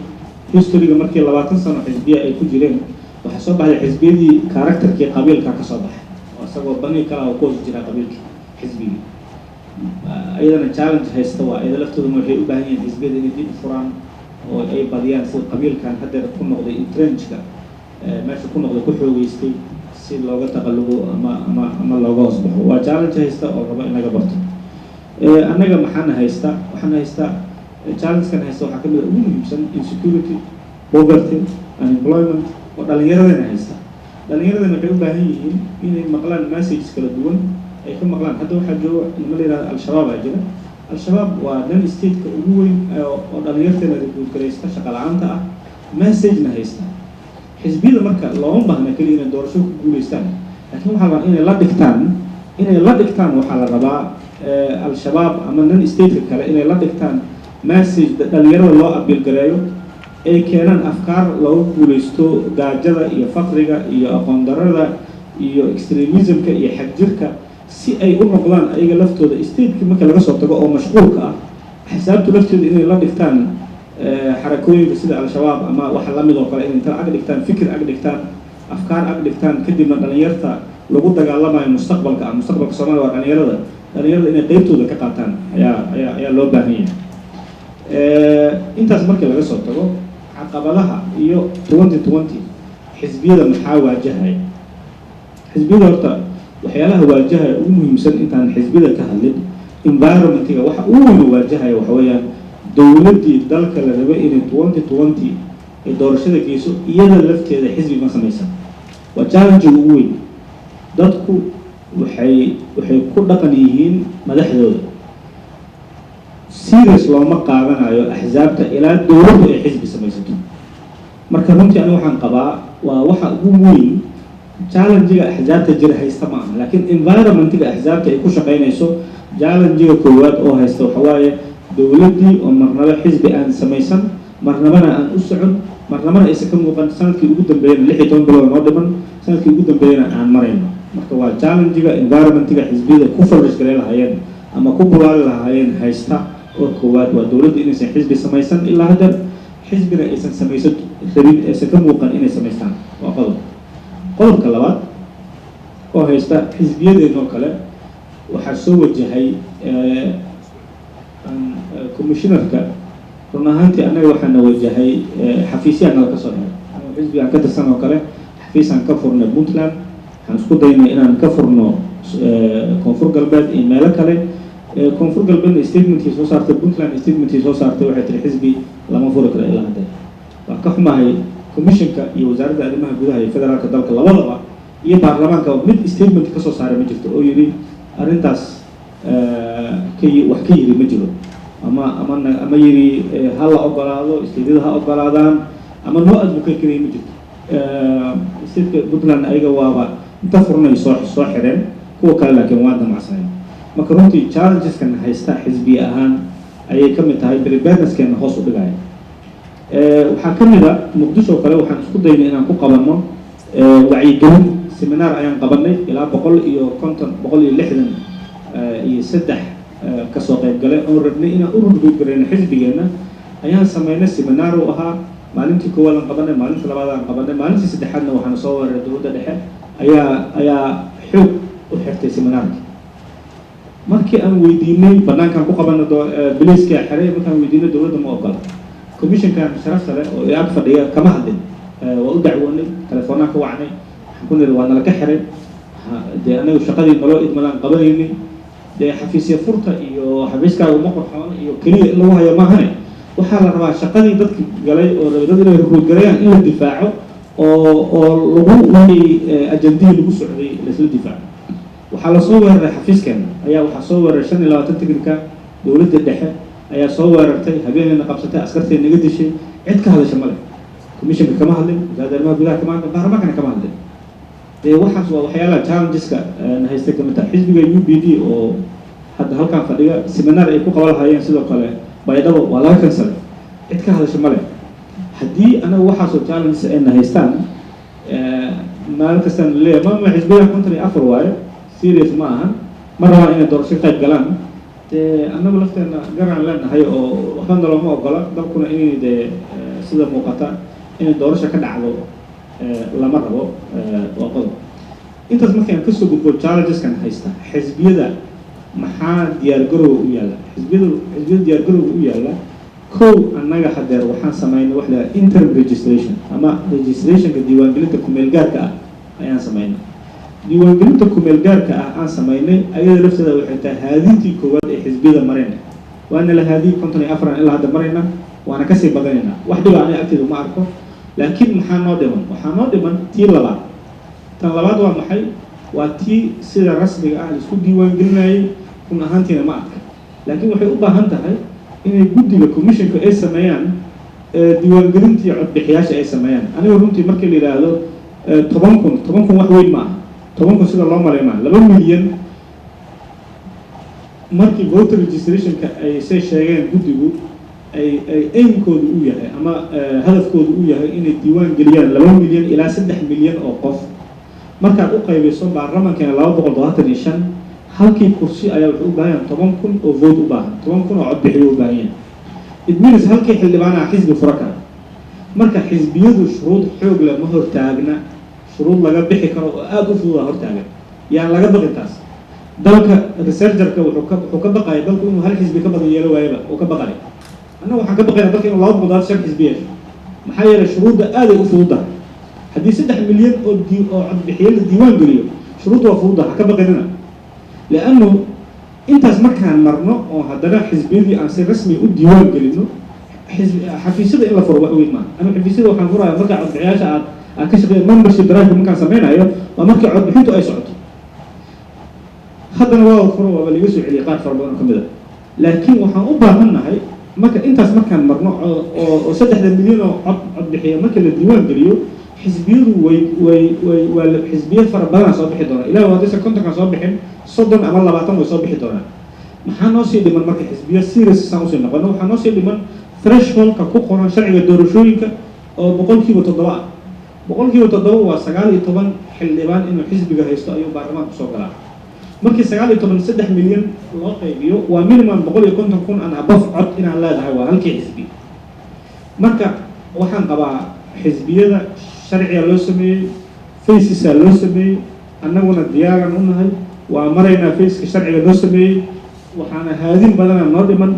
historyga markii 20 sano xisbiya ay ku jireen waxaa soo baxday xisbiyadii characterkii qabiilka ka soo baxay oo isagoo bani kala oo ku jira qabiilkii xisbigii ayadana challenge haysta waa ayada laftoodu waxay u baahan yihiin xisbiyada inay dib u furaan oo ay badiyaan sida qabiilkan hadda ku noqday entrenchka meesha ku noqday ku xoogeystay si looga taqallubo ama looga hoos baxo waa challenge haysta oo rabo in laga barto annaga waxaan haystaa challenge-kan haysta waxaa ka mid ugu muhiimsan insecurity poverty unemployment oo dhallinyaradana haysta dhallinyaradana waxay u baahan yihiin inay maqlaan messages kala duwan ay ka maqlaan hadda waxaa jooga nima la yihahdo al-shabaab aa jira al-shabaab waa dan stateka ugu weyn oo dhallinyarteena guudgaraysta shaqa la-aanta ah messagena haysta xisbiyada marka looma baahna keliya inay doorasho ku guulaystaan laakiin waxaa rabaa inay la dhigtaan waxaa la rabaa al-shabaab ama nan stateka kale inay la dhigtaan message dhallinyarada loo abiilgareeyo ay keenaan afkaar looga guulaysto gaajada iyo faqriga iyo aqoon darada iyo extremismka iyo xagjirka si ay u noqdaan ayaga laftooda stateki marka laga soo tago oo mashquulka ah xisaabtu laftooda inay la dhigtaan xarakooyinka sida al-shabaab ama waxa lamid oo kale inay inta ag dhigtaan fikir ag dhigtaan afkaar ag dhigtaan kadibna dhallinyarta lagu dagaalamayo mustaqbalka Soomaaliya waa dhallinyarada inay qaybtooda ka qaataan ayaa loo baahan yahay intaas markii laga soo tago caqabadaha iyo 2020 xisbiyada maxaa waajahaya xisbiyada horta waxyaalaha waajahaya ugu muhiimsan intaan xisbiyada ka hadlin environmentiga waxa ugu weyn waajahaya waxa weeyaan dowladdii dalka la rabay inay 2020 ay doorashada geyso iyada lafteeda xisbi ma samaysan waa challenge ugu weyn dadku waxay ku dhaqan yihiin madaxdooda serious looma qaadanayo axsaabta ilaa dowladdu ay xisbi samaysato marka runtii aniga waxaan qabaa waa waxa ugu weyn challenge-ga axsaabta jira haysta ma aha laakiin environmentiga axsaabta ay ku shaqaynayso challenge-ga koowaad oo haysta waxa waaye dowladdii oo marnaba xisbi aan samaysan marnabana aan u socon marnabana aysan ka muuqan sanadkii ugu dambeeyana 16 bilood noo dhiman sanadkii ugu dambeeyana aan marayno marka waa challenge-ga environmentiga xisbiyada ku farrish garay lahaayeen ama ku bulaali lahaayeen haysta oo koowaad waa dowladda inaysan xisbi samaysan ilaa hadda xisbina aysan samaysan rabin aysan ka muuqan inay samaystaan waa qodobka labaad oo haysta xisbiyadeennoo kale waxaa soo wajahay commissionerka run ahaantii annaga waxaana wajahay xafiisyaha nala ka soo xiray xisbi aan ka tirsan oo kale xafiis aan ka furnay puntland waxaan isku daynay inaan ka furno koonfur galbeed iyo meelo kale koonfur galbeedna statementkii soo saartay puntland statementkii soo saartay waxay tiri xisbi lama furi karo ilaa hadda waa ka xumahay commissionka iyo wasaaradda arrimaha gudaha iyo federaalka dalka labadaba iyo baarlamaanka mid statement ka soo saaray ma jirto oo yidhi arrintaas wax ka yiri ma jiro ama yidhi ha la ogolaado statedyada ha ogolaadaan ama noo advocate kariya ma jirto stateka puntland ayaga waaba inta furnay soo xireen kuwa kale laakiin waa damacsaneen marka runtii challengeskan haysta xisbiya ahaan ayay ka mid tahay preparedness-keena hoos u dhigaya waxaa ka mid a muqdisho kale waxaan isku daynay inaan ku qabanno wacyigelin seminar ayaan qabanay ilaa 160 iyo 3 kasoo qayb galay oon rabnay inaan u rudguudgarayno xisbigeenna ayaan samaynay seminar u ahaa maalintii koowaad aan qabanay maalintii labaad aan qabanay maalintii saddexaadna waxaana soo weeraray dowladda dhexe ayaa xoog u xirtay seminaarkii markii aan weydiinay banaankaan ku qabano biliiska xiray markaan weydiinay dowladda ma ogola commissionkan sharafta leh oo ag fadhiya kama hadlin waa u dacwoonay telefoonaan ka wacnay waxaan ku niri waa nala ka xiray dee anagu shaqadii naloo idmalaan qabanaynin dee xafiisya furta iyo xafiiskaaga uma qorxoon iyo keliya in lagu hayo maahane waxaa la rabaa shaqadii dadki galay oo dad inay ruudgalayaan in la difaaco oo lagu wixii ajandihii lagu socday laisla difaaco waxaa lasoo weeraray xafiiskeena ayaa waxaa soo weeraray 25 tiknika dowladda dhexe ayaa soo weerartay habeenayna qabsatay askartay naga dishay cid ka hadasha male commissionka kama hadlin wasaaradda arrimaha gudaha kama hadlin baarlamaankana kama hadlin dee waxaas waa waxyaalaha challengeska na haystay kamid tahay xisbiga UPD oo hadda halkaan fadhiga seminar ay ku qaban lahaayeen sidoo kale baydhabo waa laga kansale cid ka hadasha male haddii anaga waxaasoo challenges ay na haystaan maalin kastaan leeyahay maama xisbiga 54 waayo serious ma ahan ma rabaan inay doorasho qayb galaan dee anagu lafteena garan leenahay oo waxba nalooma ogola dalkuna inay dee sida muuqata inay doorasho ka dhacdo lama rabo waa qodob intaas markaan kasoo gudbo challengeskan haysta xisbiyada maxaa diyaargarowga u yaalla xisbiyada diyaargarowga u yaalla kow annaga hadeer waxaan samaynay wax la interim registration ama registrationka diiwaangelinta kumeel gaarka ah ayaan samaynay diiwaangelinta kumeel gaarka ah aan samaynay ayada lafteeda waxay tahay haadintii koowaad ee xisbiyada marayna waana la haadiyey 54 ilaa hadda marayna waana kasii badanaynaa wax dhiba aniga agteeda uma arko laakiin maxaa noo dhiman waxaa noo dhiman tii labaad tan labaad waa maxay waa tii sida rasmiga ah isku diiwaangelinayay kun ahaantiina ma adka laakiin waxay u baahan tahay inay guddiga commissionka ay sameeyaan diiwaangelintii codbixiyaasha ay sameeyaan aniga runtii markii la yidhaahdo 10,000 wax weyn ma aha 10,000 sida loo malay maaha 2 milyan markii voter registrationka ay say sheegeen guddigu ay aimkoodu u yahay ama hadafkoodu u yahay inay diiwaan geliyaan 2 milyan ilaa 3 milyan oo qof markaad u qaybiso baarlamaankeena 225 halkii kursi ayaa wuxuu u baahan yahay 10,000 oo vote u baahan 10,000 oo codbixiyo u baahan yahay it means halkii xildhibaanaha xisbi fura kara marka xisbiyadu shuruud xoog leh ma hortaagna shuruud laga bixi karo oo aada u fudud hortaagan yaan laga baqin taas dalka researcherka wuxuu ka baqaya dalku inuu hal xisbi ka badan yeelo waayaba uu ka baqaya annaga waxaan ka baqaynaa dalka inuu 2 xisbi yeesho maxaa yeelay shuruudda aaday u fududahay haddii 3 milyan oo codbixiyo la diiwaan geliyo shuruudda waa fududaha ha ka baqinina لأنه أنت مكان مرنا وهذا حزبي عن سر رسمي وديوان قلنا حزب حفيسة إلا فروا قوي ما أنا حفيسة وكان فروا مرجع عند عياش كشف membership drive مكان سمينا أيوه ومرجع عند بحيته أي سعود هذا نواه فروا ولا يسوع علاقات فربنا كمذا لكن وحنقبها منا هاي مكان أنت مكان مرنا وسدح المليون عند بحية مكان الديوان قليو حزبيه وحزبيه فربنا صباح دونا إلى وهذا كنت كان صباحين صدق أمر الله بعتهم وصباح دونا محنوسي لمن مركز حزبيه سيرس سامسون نقولنا محنوسي لمن threshold كقوقنا شرعي الدروشويك أو بقول كي بتضرع بقول كي بتضرع وسجال طبعا حلبان إنه حزب جهيز أيوة برلمان بسوقلا مركز سجال طبعا 6 مليون واقعي بيو ومنهم بقول يكون تكون أنا بفعل إن الله ده هو هل كي حزبي مركز وحن قبع حزبيه شرعي لو سمي فيسس لو سمي أننا ديارنا هناي ومرينا فيس شرعي لو سمي وحنا هذين بدنا نضمن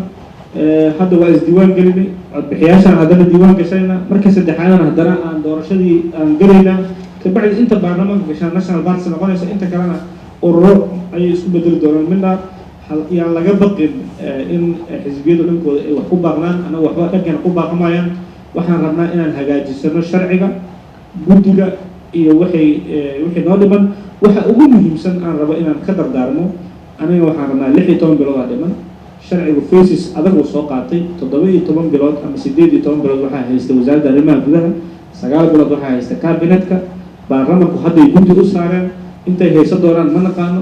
هذا وايز ديوان قلبي بحياشنا هذا الديوان كشينا مركز الدحانة هذا عن دورشدي عن قلنا كبعد أنت برنامج عشان ناشونال بارك سنقول أنت كلامنا الروح أي اسم بدل دوران منا يعني لقبق إن حزبيه لهم وحب بغلان أنا وحب لكن حب بغمايا وحنا ربنا إن الهجاج السنة الشرعية guddiga iyo wixii noo dhiman waxa ugu muhiimsan aan rabo inaan ka dardaarmo aniga waxaan rabnaa 16 bilood dhiman sharcigu faces adag uu soo qaatay 17 bilood ama 18 bilood waxa haysta wasaaradda arrimaha gudaha 9 bilood waxa haysta kabinetka baarlamaanku hadda ay guddi u saareen intay hayso doonaan ma naqaano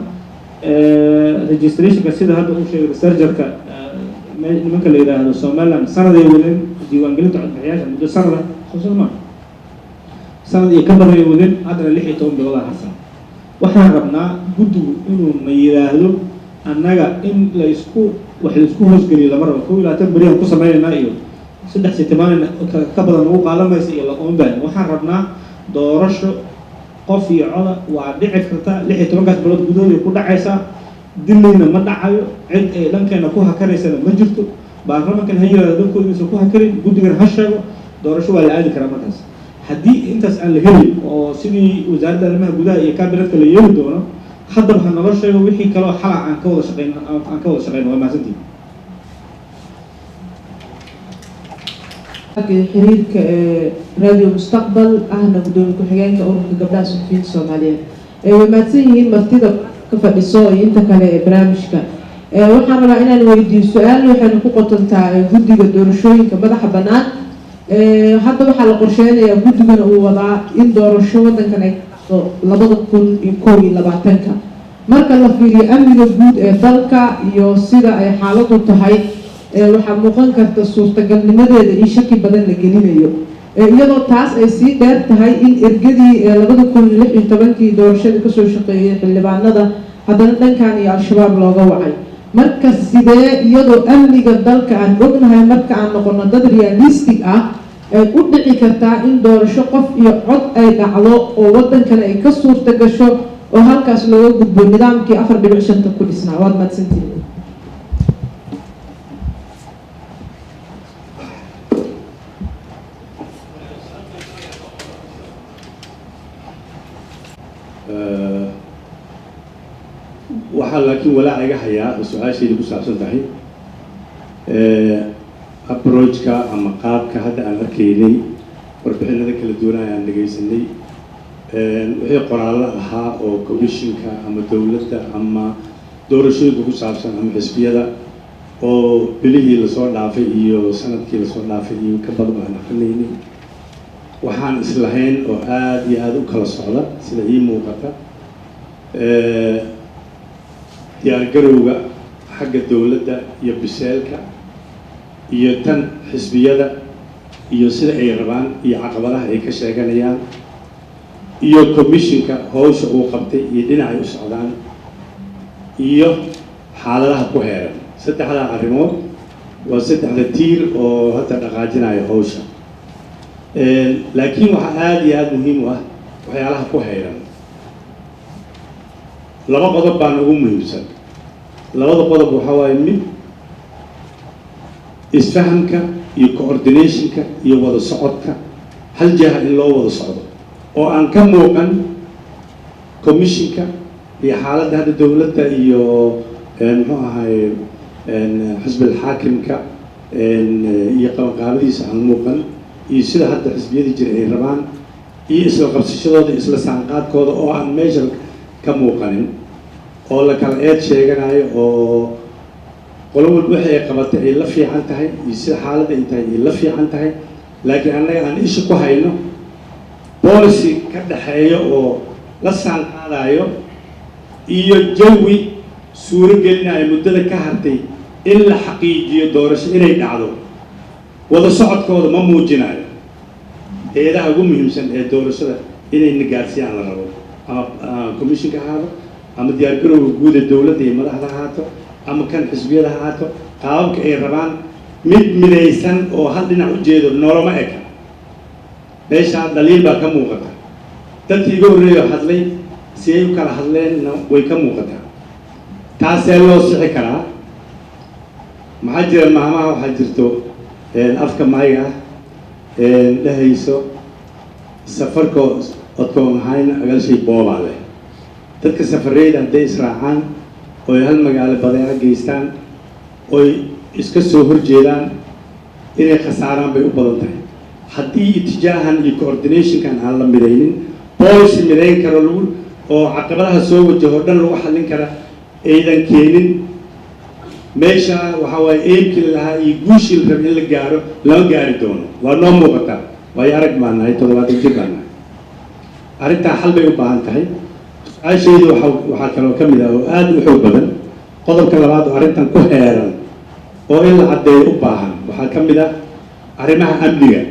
registrationka sida hadda uu sheegay researcherka nimanka la yiraahdo Somaliland sanaday wadeen diiwaangelinta codbixiyaasha muddo sanada xusuusma sanad iyo ka badan wadeen hadda 16 bilood hasan waxaan rabnaa guddigu inuu ma yiraahdo annaga in la isku wax la isku hoosgeliyo lama rabo 12 bari aan ku sameeynaa iyo 3 sitmaan ka badan ugu qaalamaysa iyo la oonbaan waxaan rabnaa doorasho qof iyo coda waa dhici karta 16 bilood gudahooda ku dhacaysaa dilayna ma dhacayo cid ay dhankeena ku hakanaysana ma jirto baarlamankan ha yiraahdo dhankoodiisa ku hakarin guddigan ha sheego doorasho waa la aadi karaa markaas haddii intaas aan la helin oo sidii wasaaradda arrimaha gudaha iyo kaabinetka la yeeli doono haddaba ha nala sheego wixii kaloo xala aan ka wada shaqeyno waa mahadsantihin xiriirka radio mustaqbal ahna gudoomiye ku-xigeenka ururka gabdhaha suxufiyiinta soomaaliyeed way mahadsan yihiin martida ka fadhiso iyo inta kale ee barnaamijka waxaan rabaa inaan weydiiyo su-aal waxayna ku qotontaa guddiga doorashooyinka madaxa bannaan hadda waxaa la qorsheynayaa guddigana uu wadaa in doorasho waddankan ay kacdo 2021 marka la fiiriyo amniga guud ee dalka iyo sida ay xaaladu tahay waxaa muuqan karta suurtagalnimadeeda in shaki badan la gelinayo iyadoo taas ay sii dheer tahay in ergadii 2016 doorashada kasoo shaqeeyay xildhibaanada haddana dhankan iyo al-shabaab looga wacay marka sidee iyadoo amniga dalka aan ognahay marka aan noqono dad realistic ah ay u dhici kartaa in doorasho qof iyo cod ay dhacdo oo waddankan ay ka suurta gasho oo halkaas looga gudbo nidaamkii 4.5 ku dhisnaa waad mahadsantihiin waxaa laakiin walaac iga hayaa su-aashayda ku saabsan tahay approachka ama qaabka hadda aan arkaynay warbixinada kala duwanaya aan dhegaysanay wixii qoraallo ahaa oo commissionka ama dowladda ama doorashooyinka ku saabsan ama xisbiyada oo bilihii lasoo dhaafay iyo sanadkii lasoo dhaafay iyo ka badan aan aqrinaynay waxaan islahayn oo aada iyo aada u kala socda sida ii muuqata diyaargarowga xagga dowladda iyo biseelka iyo tan xisbiyada iyo sida ay rabaan iyo caqabadaha ay ka sheeganayaan iyo commissionka hawsha uu qabtay iyo dhinacay u socdaan iyo xaaladaha ku heeran saddexdaa arrimood waa saddexda tiir oo hadda dhaqaajinaya hawsha laakiin waxaa aada iyo aada muhiim u ah waxyaalaha ku heeran laba qodob baan ugu muhiimsan labada qodob waxaa waaye mid isfahamka iyo coordinationka iyo wada socodka hal jaha in loo wada socdo oo aan ka muuqan commissionka iyo xaaladda hadda dowladda iyo muxuu ahaye xisbil xaakimka iyo qabanqaabadiisa aan muuqan iyo sida hadda xisbiyadii jira ay rabaan iyo isla qabsashadooda isla saanqaadkooda oo aan meesha ka muuqanin oo la kala eed sheeganayo oo qolo walba waxay ay qabatay ay la fiican tahay iyo sida xaaladda ay tahay ay la fiican tahay laakiin annaga aan isha ku hayno policy ka dhexeeya oo la saanqaadayo iyo jawi suuro gelinayo muddada ka hartay in la xaqiijiyo doorasho inay dhacdo wada socodkooda ma muujinayo hay-adaha ugu muhiimsan ee doorashada inay nagaadsiiyaan la rabo ama commissionka ahaado ama diyaargarowga guud ee dowladda iyo madaxda ahaato ama kan xisbiyada ahaato qaababka ay rabaan mid midaysan oo hal dhinac u jeedo noolama eka meeshaa dhaliil baa ka muuqata dadkii iga horreeyo hadlay si ay u kala hadleenna way ka muuqataa taasee loo sixi karaa maxaa jira maamaha waxaa jirto afka mayga ah dhahayso safarko odkoon ahayn agalshay boobaa leh dadka safareyda hadday israacaan oy hal magaalo badeeca geystaan oy iska soo horjeedaan inay khasaaraan bay u badan tahay haddii itijaahan iyo coordinationkan aan la midaynin policy midayn karo lagu oo caqabadaha soo wajaho dhan lagu xallin kara aydan keenin meesha waxaa waaye eemkii lahaa iyo guushii la raba in la gaaro lama gaari doono waa noo muuqataa waayo arag baan nahay 70 jir baan nahay arrintaa xal bay u baahan tahay su-aashayda waxaa kaloo ka mid ah oo aada u xoog badan qodobka labaad oo arrintan ku heeran oo in la caddeeyo u baahan waxaa ka mid ah arrimaha amniga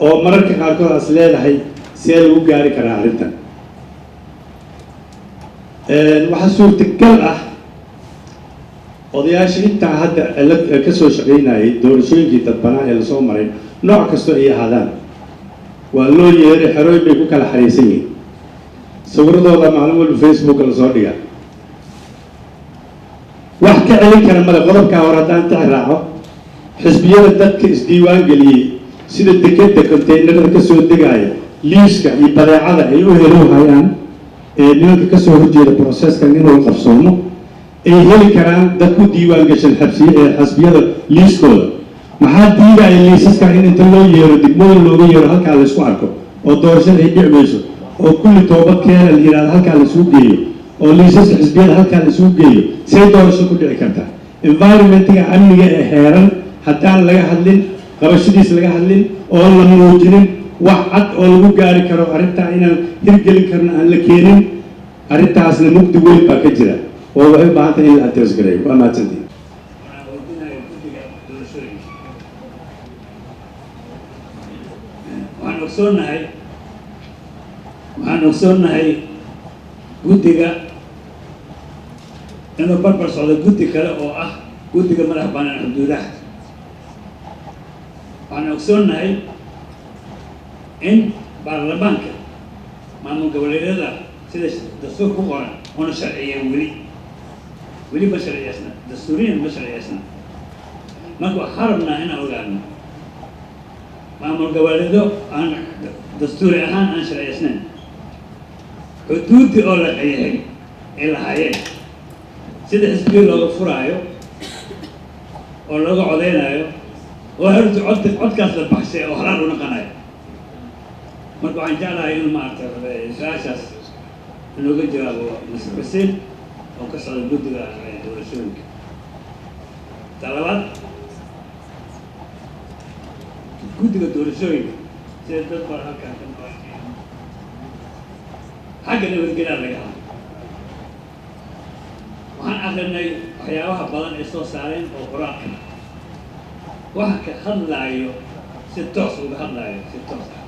oo mararka qaarkood as leedahay see lagu gaari karaa arrintan waxaa suurtagal ah odayaasha intaa hadda ka soo shaqaynayay doorashooyinkii dadbanaa ee lasoo maray nooc kastoo ay ahaadaan waa loo yeeray xerooyin bay ku kala xariisan yihiin sawiradooda maalin walba Facebook la soo dhigaa wax ka celin kara male qodobkaa hore haddaan tixi raaco xisbiyada dadka isdiiwaan geliyey sida dekeda containerada kasoo degaaya liiska iyo badeecada ay u helowhayaan ee nimanka kasoo horjeeda processka inuu qabsoomo ay heli karaan dad ku diiwaan gashan xisbiyada liiskooda maxaa diidaya liisaska in inta loo yeero degmooyin looga yeero halkaa la isku arko oo doorashada ay dhici mayso oo kulli toobad keena la yidhahdo halkaa la isugu geeyo oo liisaska xisbiyada halkaa la isugu geeyo say doorasho ku dhici kartaa environmentiga amniga ee xeeran haddaan laga hadlin qabashadiis laga hadlin oo la muujinin wax cad oo lagu gaari karo arrintaa inaan hirgelin karno aan la keenin arrintaasna mugdi weyn baa ka jira oo waxay u baahan tahay in la address gareeyo waa mahadsantihin waxaan ogsoonahay guddiga inuu barbar socdo guddi kale oo ah guddiga madax bannaan xuduudaha waxaan ogsoonahay in baarlamaanka maamul goboleedyada sida dastuur ku qoran una sharciyen weli ma sharciyeysna dastuuriyan ma sharciyeysna marka waxaa rabnaa inaan ogaano maamul goboleedyo aan dastuuri ahaan aan sharciyeysnayn xuduuddii oo la xeyahay ay lahaayeen sida xisbiyo looga furaayo oo looga codaynaayo oo horta codkaas la baxshay oo halaal u naqanayo marka waxaan jeclahay in maaragta su-aashaas inooga jawaabo Mr. Xuseen oo ka socda guddiga doorashooyinka talabaad guddiga doorashooyinka sida dad baa halkaan ka noqon xagga nabadgelyaa laga hadlo waxaan akrinay waxyaabaha badan ay soo saareen oo qoraalka waxa ka hadlaayo si toos uga hadlaayo si toos ah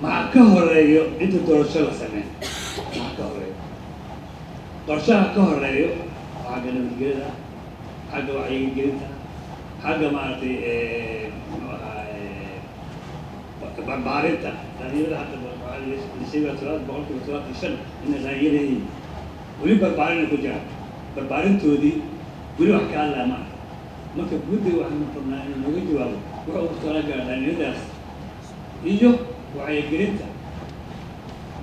maxaa ka horeeyo inta doorasho la sameyn maxaa ka horeeyo qorshaha ka horeeyo xagga nabadgelyada xagga wacyigelinta xagga maaragtay barbaarinta dhalinyarada hadda lisheega 300% inay dhalinyaro yihiin weli barbaarin ku jiraan barbaarintoodii weli wax ka hadlaa maaha marka guddiga waxaan rabnaa inuu naga jawaabo wuxuu ugu talagalay dhalinyaradaas iyo wacyigelinta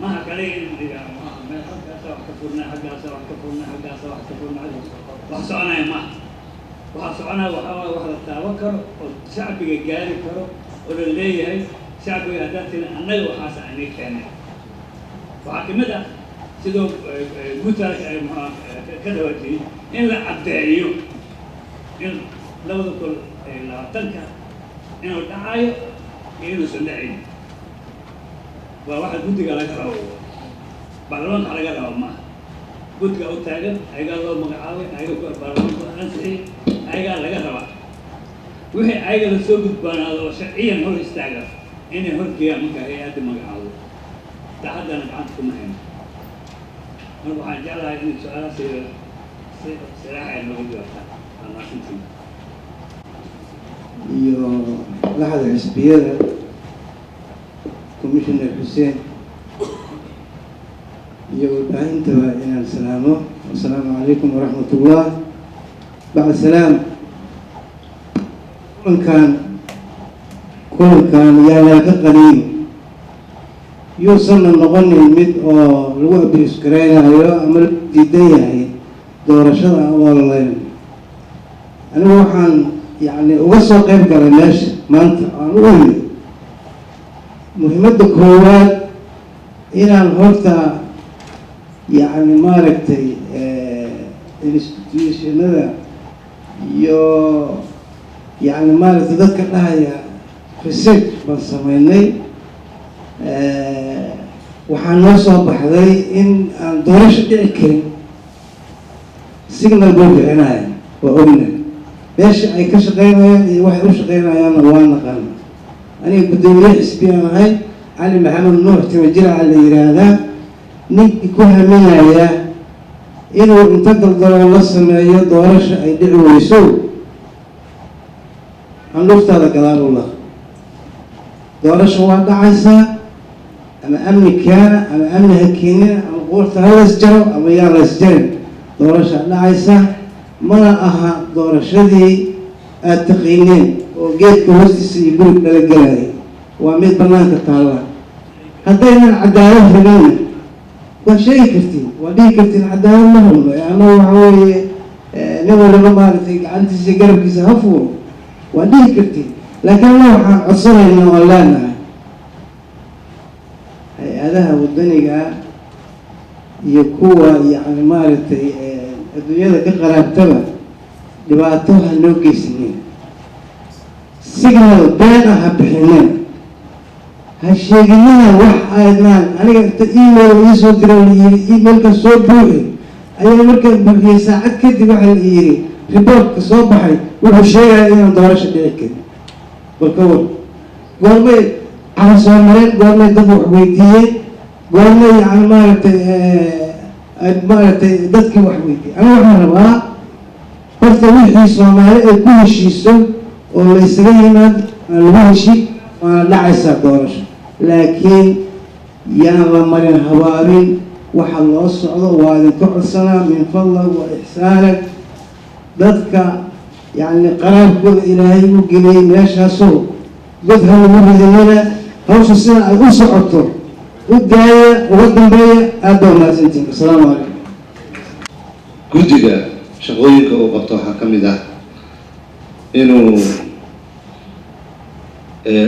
maha kale in meel halkaasa wax ka furnaa xaggaasa wax ka furnaa xaggaasa wax ka furnaa wax soconaya maaha waxaa soconaya waxaa waaye wax la taaban karo oo shacbiga gaari karo oo la leeyahay shacbiga haddaan tirin annaga waxaas aanay keenay waxaa kamid ah sidoo guutaas ay ka dhawaatiyey in la caddeeyo in 2020 inuu dhacayo iyo inuusan dhacayn waa waxa guddiga laga rabo baarlamaanka laga rabo maaha guddiga u taagan ayagaa loo magacaabay ayaga baarlamaanka ansixiyey ayagaa laga rabaa wixii ayaga la soo gudbaanaado oo sharciyan hor istaaga inay horgeeyaan marka hay-adda magacaabo taa haddana gacanta kuma hayno marka waxaan jeclahay in su-aalahaas si siraaxa ay nooga jawaabtaan amaasintii iyo laxda xisbiyada commissioner xuseen iyo warbaahintaba inaan salaamo assalaamu calaykum waraxmat ullah bacd salaam kulankan yaa laga qaliin yuusanna noqonin mid oo lagu abris garaynayo ama la diidan yahay doorashada aan u ololayn anigu waxaan yacni uga soo qayb galay meesha maanta aan u imid muhiimadda koowaad inaan horta yacni maaragtay institutionada iyo yacni maaragtay dadka dhahaya research baan sameynay waxaa noo soo baxday in aan doorasho dhici karin signal buu bixinaya waa ogna meesha ay ka shaqeynayaan iyo waxay u shaqeynayaanna waa naqaana aniga guddoomiye xisbi aan ahay cali maxamed nuux timajiraca la yidhaahdaa ninkii ku haminaya inuu inta daldalo la sameeyo doorasho ay dhici weyso handhuftaada gadaal u lah doorasho waa dhacaysaa ama amni keena ama amni ha keenina ama quurta ha lays jaro ama yaa lays jarin doorasha dhacaysa mana aha doorashadii aada taqiineen oo geedka hoostiisa iyo gurig dhala gelayay waa mid banaanka taalla haddaynan cadaalad rabinna waa sheegi kartiin waa dhihi kartiin cadaalad ma rabno ama waxa weeye nin waliba maaragtay gacantiisa iyo garabkiisa ha fuuro waa dhihi kartiin laakiin alla waxaan codsanaynaa oo leenahay hay-adaha wadaniga iyo kuwa yani maaragtay adduunyada ka qaraabtaba dhibaato ha noo geysanin signal been ah ha bixineen ha sheeginina wax aydnaan aniga inta email iisoo dira la yiri emailka soo buuxi ayaa markaan buuxiyey saacad kadib waxa la yiri reportka soo baxay wuxuu sheegaya inaan doorasho dhici karin balka war goormay aan soo mareen goormay dad wax weydiiyeen goormay yani maaragtay dadkii wax weydiiyey aniga waxaan rabaa horta wixii soomaali ay ku heshiiso oo laysaga yimaado aan lagu heshi waana dhacaysaa doorasho laakiin yaan la marin habaabin waxa loo socdo waa idinka codsanaa min fadlag wa ixsaanak dadka yani qaraabkooda ilaahay u geliyey meeshaasoo god ha lagu ridinina hawsha sida ay u socoto u daaya uga dambeeya aad baa mahadsantiin asalaamu calaykum guddiga shaqooyinka uu qabto waxaa ka mid ah inuu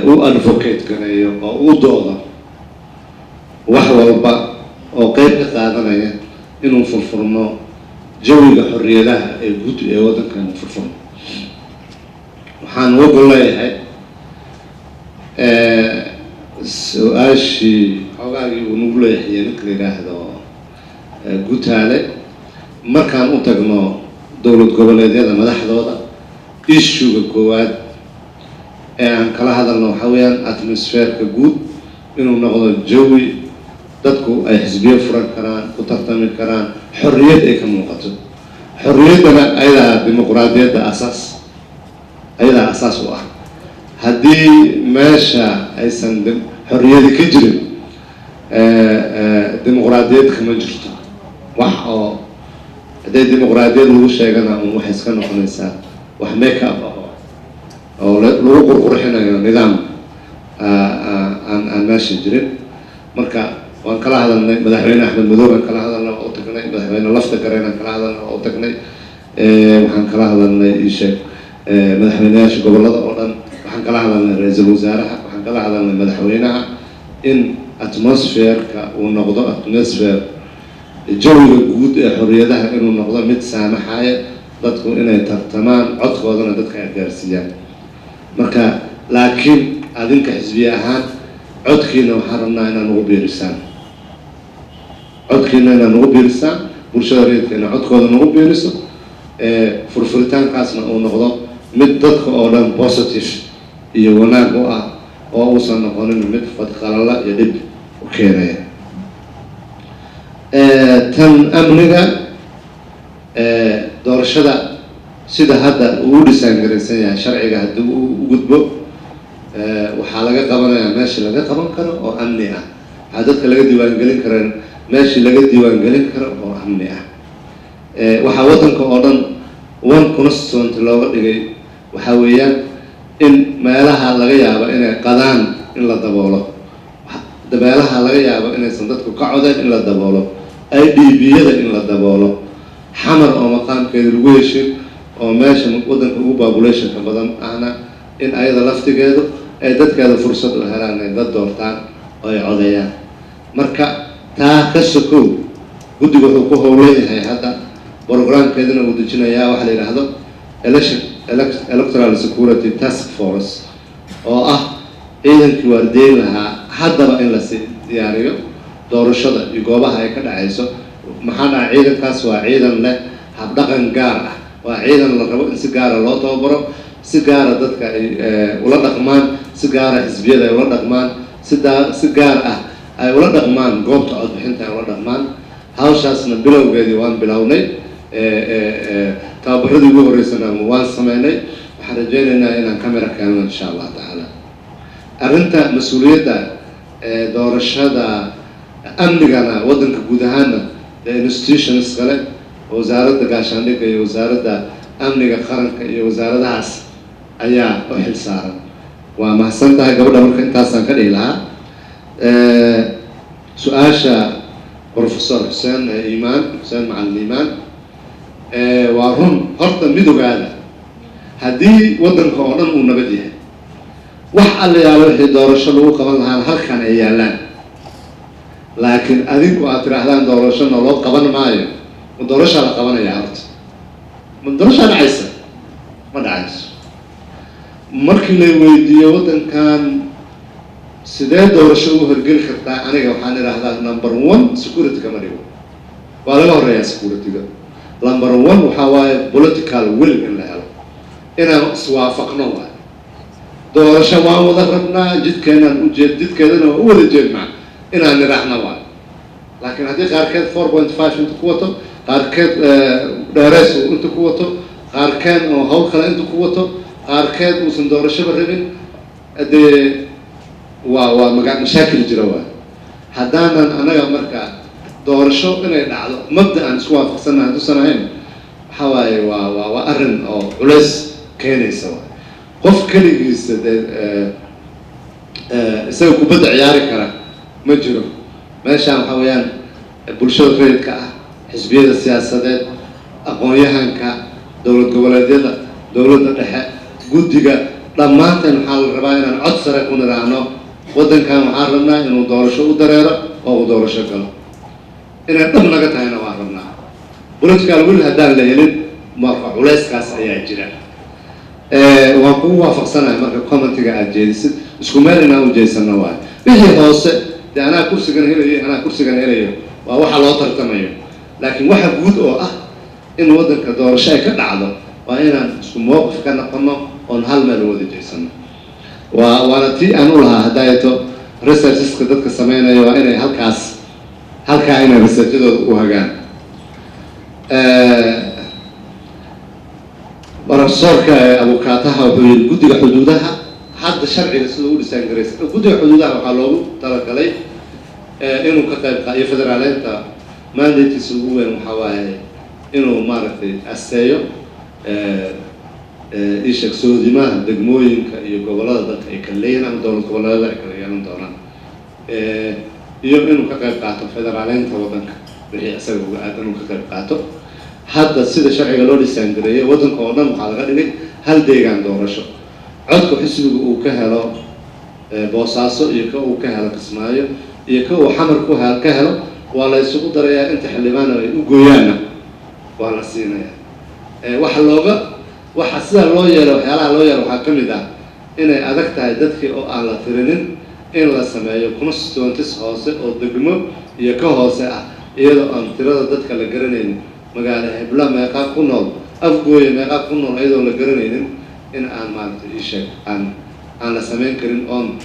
u advocate gareeyo oo u doodo wax walba oo qeyb ka qaadanaya inuu furfurno jawiga xorriyadaha ee guud ee waddankan furfurno waxaan ogol leeyahay su-aashii xoogaagii uu nagu leexiyey ninka la yidhaahdo gutaale markaan u tagno dowlad goboleedyada madaxdooda issuega koowaad ee aan kala hadalno waxaa weeyaan atmosferka guud inuu noqdo jawi dadku ay xisbiyo furan karaan ku tartami karaan xorriyad ay ka muuqato xorriyaddana ayadaa dimuqraadiyadda ayadaa asaas u ah haddii meesha aysan xorriyadi ka jirin dimuqraadiyad kama jirto wax oo hadday dimuqraadiyad lagu sheegana un waxay iska noqonaysaa wax make up ah oo lagu qurqurxinayo nidaam aan meesha jirin marka waan kala hadalnay madaxweyne axmed madow aan kala hadalnay waa u tagnay madaxweyne lafta gareen aan kala hadalnay waa u tagnay waxaan kala hadalnay isheeg madaxweyneyaasha gobollada oo dhan waxaan kala hadalnay ra-iisul wasaaraha waxaan kala hadalnay madaxweynaha in atmosferka uu noqdo atmosfer jawiga guud ee xorriyadaha inuu noqdo mid saamaxaya dadku inay tartamaan codkoodana dadka ay gaarsiiyaan marka laakiin adinka xisbiye ahaan codkiina waxaan rabnaa inaan ugu biirisaan codkiina inaan ugu biirisaan bulshada reedka inaa codkooda nagu biiriso furfuritaankaasna uu noqdo mid dadka oo dhan positive iyo wanaag u ah oo uusan noqonin mid fadqalala iyo dhib u keenaya tan amniga doorashada sida hadda uu dhisaan garaysan yahay sharciga haddii uu u gudbo waxaa laga qabanayaa meesha laga qaban karo oo amni ah waxaa dadka laga diiwaangelin karaan meeshii laga diiwaangelin karo oo amni ah waxaa waddanka oo dhan one constituent looga dhigay waxaa weeyaan in meelaha laga yaabo inay qadaan in la daboolo meelaha laga yaabo inaysan dadku ka codeen in la daboolo IDB-yada in la daboolo xamar oo maqaamkeeda lagu heshin oo meesha waddanka ugu populationka badan ahna in ayada laftigeedu ay dadkeeda fursad u helaan ay dad doortaan oo ay codeeyaan marka taa ka sokow guddiga wuxuu ku howlan yahay hadda programkeedana uu dejinayaa waxa la yidhaahdo electoral security task force oo ah ciidankii waardeyn lahaa haddaba in la diyaariyo doorashada iyo goobaha ay ka dhacayso maxaa dhaca ciidankaas waa ciidan leh habdhaqan gaar ah waa ciidan la rabo in si gaara loo tababaro si gaara dadka ay ula dhaqmaan si gaara xisbiyada ay ula dhaqmaan si gaar ah ay ula dhaqmaan goobta codbixinta ay ula dhaqmaan hawshaasna bilowgeedii waan bilownay tababaradii ugu horeysana waan sameynay waxaan rajaynaynaa inaan camera keenno insha allah tacaala arrinta mas-uuliyadda doorashada amnigana waddanka guud ahaana institutions kale wasaaradda gaashaandhigga iyo wasaaradda amniga qaranka iyo wasaaradahaas ayaa u xil saaran. waa mahadsan tahay gabadha, marka intaasaan ka dhihi lahaa. su-aasha professor xuseen macalin iimaan, waa run horta mid ogaada, haddii waddanka oo dhan uu nabad yahay, wax alla yaalo wixii doorasho lagu qaban lahaan halkan ay yaallaan, laakiin adinku aad tidhaahdaan doorasho naloo qaban maayo, ma doorashaa la qabanayaa horta? ma doorashaa dhacaysa? ma dhacayso. markii la weydiiyo waddankan sidee doorasho ugu horgeli kartaa, aniga waxaan idhaahdaa number one security kama dhigo, waa laga horeeyaa security-ga. number one waxaa waaye political will in la helo, inaan iswaafaqno waayo. doorasho waan wada rabnaa, jidkeedana waan u wada jeednaa inaan nidhaahna waayo. laakiin haddii qaarkeed 4.5 inta ku wato, qaarkeed dheereys inta ku wato, qaarkeed oo hawl kale inta ku wato, qaarkeed uusan doorashaba rabin, dee waa mashaakil jira waayo. haddaanan anaga marka doorasho inay dhacdo mabda aan isku waafaqsanahay dusan ahayn, waxaa waaye waa arrin oo culays keenaysa waayo. qof keligiisa isaga kubadda ciyaari kara ma jiro. meeshaan waxaa weeyaan bulshada rayidka ah, xisbiyada siyaasadeed, aqoon-yahanka, dowlad goboleedyada, dowladda dhexe, guddiga, dhammaanteen waxaa la rabaa inaan cod sare ku nidhaahno waddankan waxaan rabnaa inuu doorasho u dareero oo uu doorasho galo. inay dhab naga tahayna waan rabnaa. political will haddaan la helin marka culayskaas ayaa jira. waan kugu waafaqsanahay marka commentiga aad jeedisid, isku meel inaan u jeysano waayo. wixii hoose dee anaa kursigan helayo waa waxa loo tartamayo, laakiin waxa guud oo ah in waddanka doorasho ay ka dhacdo waa inaan isku mowqif ka noqono oon hal meel u wada jeysano. waana tii aan u lahaa hadaayato researcheska dadka sameynaya waa inay halkaa inay researchadooda u hagaan. professorka abukaataha wuxuu yidhi guddiga xuduudaha hadda sharciga sida u dhisaan garaysa, guddiga xuduudaha waxaa loogu talagalay inuu ka qayb qaato iyo federaaleynta mandatekiisa ugu weyn waxaa waaye inuu maaragtay aseeyo isheeg soodimaha degmooyinka iyo gobollada dadka ay kala leeyihin ama dowlad goboleedyada ay kala yeelan doonaan, iyo inuu ka qayb qaato federaaleynta waddanka wixii isaga uga aadan inuu ka qayb qaato. hadda sida sharciga loo dhisaangareeyay waddanka oo dhan waxaa laga dhigay hal deegaan doorasho. codka xisbiga uu ka helo boosaaso iyo ka uu ka helo kismaayo iyo ka uu xamar ka helo waa la isugu darayaa, inta xildhibaan ay u gooyaanna waa la siinayaa. waxa sidaa loo yeelo, waxyaalaha loo yeelo waxaa ka mid ah inay adag tahay dadkii oo aan la tirinin in la sameeyo constituencies hoose oo degmo iyo ka hoose ah, iyadoo aan tirada dadka la garanaynin. magaalo hebla meeqaa ku nool, afgooya meeqaa ku nool iyadoo la garanaynin, in aan maaragtay isheeg aan la samayn karin. oon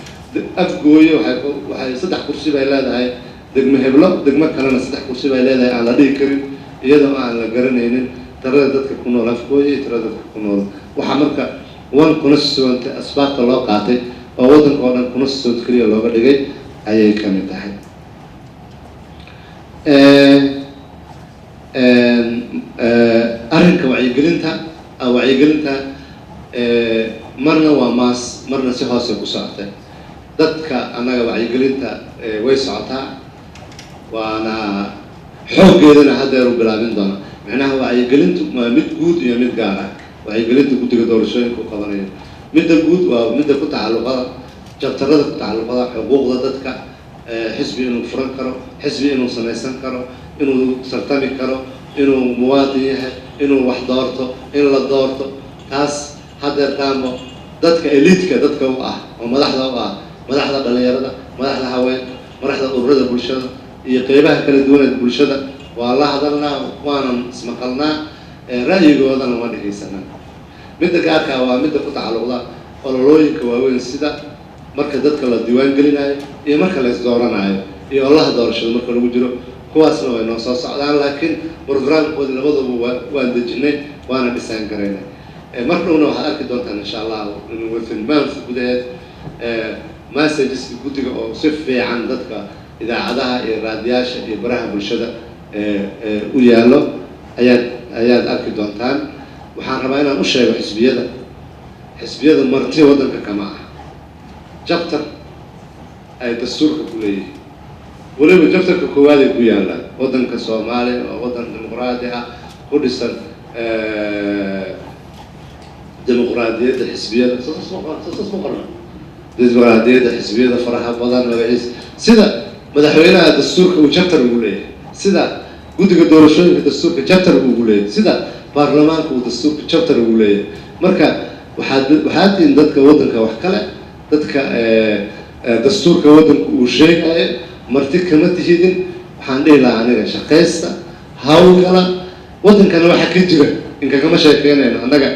afgooye waxay 3 kursi bay leedahay, degmo heblo degmo kalena 3 kursi bay leedahay, aan la dhihi karin iyadoo aan la garanaynin tirada dadka ku nool afgooye iyo tirada dadka ku nool. waxaa marka one constituent asbaabta loo qaatay oo waddanka oo dhan constituent keliya looga dhigay ayay ka mid tahay. arrinka wacyigelinta marna waa maas, marna si hoose ku socotay. dadka annaga wacyigelinta way socotaa, waana xooggeedana haddeeru bilaabin doona. macnaha wacyigelintu waa mid guud iyo mid gaar ah. wacyigelinta guddiga doorashooyinka u qabanayo, midda guud waa midda ku tacalluqada jabtarada ku tacalluqada xuquuqda dadka, xisbi inuu furan karo, xisbi inuu samaysan karo, inuu tartami karo, inuu muwaadin yahay, inuu wax doorto, in la doorto. taas haddeer daamo dadka eliidka dadka u ah oo madaxda u ah, madaxda dhalinyarada, madaxda haweenka, madaxda ururada bulshada iyo qeybaha kala duwaneed bulshada waa la hadalnaa, waanan ismaqalnaa, ra'yigoodana ma dhegaysanaa. midda gaarkaa waa midda ku tacalluqda ololooyinka waaweyn sida marka dadka la diiwaan gelinayo iyo marka la isdooranayo iyo olaha doorashada marka lagu jiro. kuwaasna way noo soo socdaan, laakiin programkoodi labaduba waan dejinay waana dhisaan garaynay. mar dhowna waxaad arki doontaan insha allah within month gudaheed messages guddiga oo si fiican dadka idaacadaha iyo raadiyaasha iyo baraha bulshada u yaallo ayaad arki doontaan. waxaan rabaa inaan u sheego xisbiyada marti waddanka kama aha. jabtar ay dastuurka ku leeyihiin, weliba jabtarka koowaad ay ku yaallaan. waddanka Soomaaliya oo waddan dimuqraadi ah ku dhisan dimuqraadiyadda xisbiyada dimuqraadiyadda xisbiyada faraha badan magaciisa sida madaxweynaha dastuurka uu jabtar ugu leeyahay, sida guddiga doorashooyinka dastuurka jabtar ugu leeyahay, sida baarlamaanka uu dastuurka jabtar ugu leeyahay. marka waxaad tihiin dadka waddanka wax kale, dadka dastuurka waddanka uu sheegayo marti kama tihidin. waxaan dhihi lahaa aniga shaqaysta, hawlgala. waddankana waxa ka jira inkagama sheekeynayno annaga.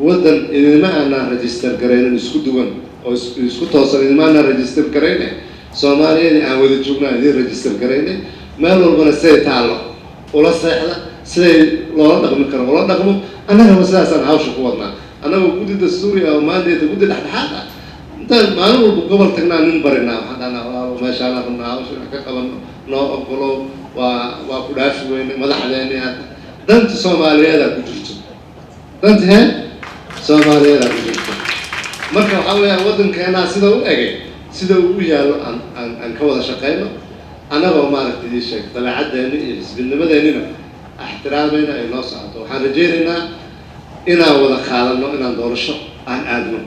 waddan idinma aanaan register garaynin isku duwan oo isku toosan, idinma aanaan register garaynay. soomaaliyadii aan wada joognaa idin register garaynay. meel walbana siday taallo ula seexda, siday loola dhaqmi karo ula dhaqmo. annagaba sidaasaan hawsha ku wadnaa. annagoo guddi dastuuri ah oo maandeeta guddi dhexdhexaad ah intaan maalin walba gobol tagnaa nin barinaa. waxaan dhahnaa walaalo meeshaan rabnaa hawsha wax ka qabano, noo ogolow, waa ku dhaafi weyne madaxdeeni hadda. danta soomaaliyeedaa ku jirto, danta soomaaliyeedaa ku jirto. marka waxaa weeyaan waddankeenaa sida u egay, sida uu u yaallo aan ka wada shaqayno. annagoo maaragtay ii sheeg dabeecaddeeni iyo xisbinimadeennina ixtiraamayna ay noo socoto. waxaan rajaynaynaa inaan wada qaadano inaan doorasho aan aadno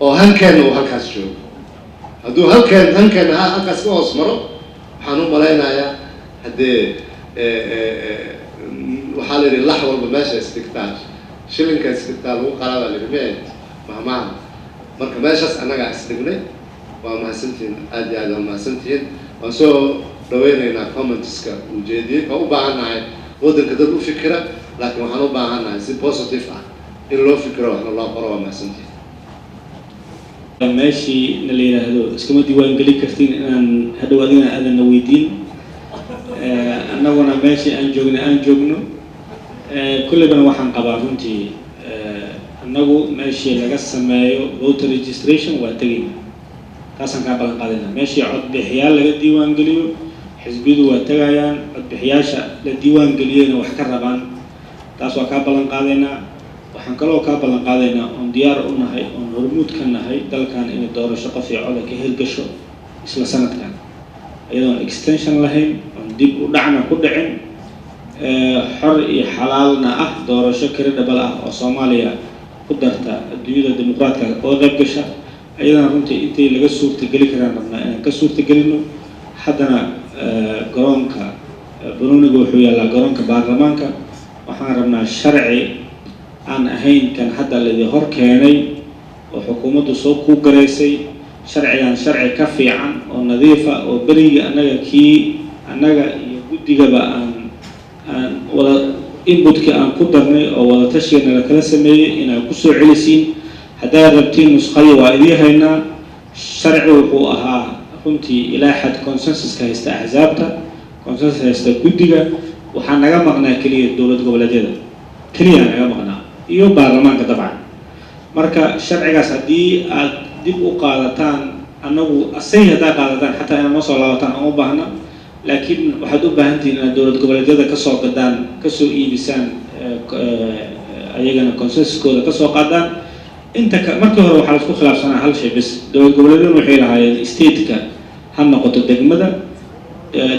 oo hankeenna uu halkaas joogo. hadduu hankeenna halkaas ka hoos maro, waxaan u malaynayaa haddee waxaa la yidhi lax walba meesha isdhigtaa, shilinka isdhigtaa lagu qalabaa lirmee mahmaha. marka meeshaas annagaa isdhignay. waa mahadsantihiin, aad iyo aad waa mahadsantihiin. waan soo dhaweynaynaa commentska ujeediyey. waan u baahannahay waddanka dad u fikira, laakiin waxaan u baahannahay si positive ah in loo fikiro waxna loo qoro. waa mahadsantihiin. meeshii na la yidhaahdo iskama diiwaan geli kartiin inaan hadhow adina aadanna weydiin. annaguna meeshii aan joogno. kullibana waxaan qabaa runtii annagu meeshii laga sameeyo voter registration waa tegayna. taasaan kaa ballan qaadayna. meeshii codbixiyaal laga diiwaan geliyo, xisbiyadu waa tegayaan. codbixiyaasha la diiwaan geliyeyna wax ka rabaan. taas waa kaa ballan qaadaynaa. waxaan kaloo kaa ballan qaadaynaa oon diyaar u nahay, oon hormuud ka nahay dalkan inay doorasho qof iyo coda ka hirgasho isla sanadkan, iyadoon extension lahayn, oon dib u dhacna ku dhicin, xor iyo xalaalna ah, doorasho credible ah oo Soomaaliya ku darta adduunyada dimuqraadka oo qayb gasha. ayadana runtii intay laga suurtageli karaan rabnaa inaan ka suurtagelino. haddana garoonka banooniga wuxuu yaallaa garoonka baarlamaanka. waxaan rabnaa sharci aan ahayn kan hadda ladii hor keenay oo xukuumaddu soo ku garaysay. sharcigan sharci ka fiican oo nadiifa oo berigii annaga iyo guddigaba aan wada inputkii aan ku darnay oo wada tashigeena la kala sameeyey inaan ku soo celisiin. haddaad rabtiin nuskhadii waa idii haynaa. sharci wuxuu ahaa runtii ilaa xad consensuska haysta axsaabta, consensus haysta guddiga. waxaa naga maqnaa keliya dowlad goboleedyada keliya naga maqnaa iyo baarlamaanka dabcan. marka sharcigaas haddii aad dib u qaadataan, annagu asay haddaa qaadataan xataa inaad noo soo laabataan aan u baahna. laakiin waxaad u baahan tihiin inaad dowlad goboleedyada kasoo gadaan, kasoo iibisaan, ayagana consensuskooda kasoo qaadaan. markii hore waxaa laisku khilaafsanaa hal shay bas. dowlad goboleedyadu waxay lahaayeen stateka ha noqoto degmada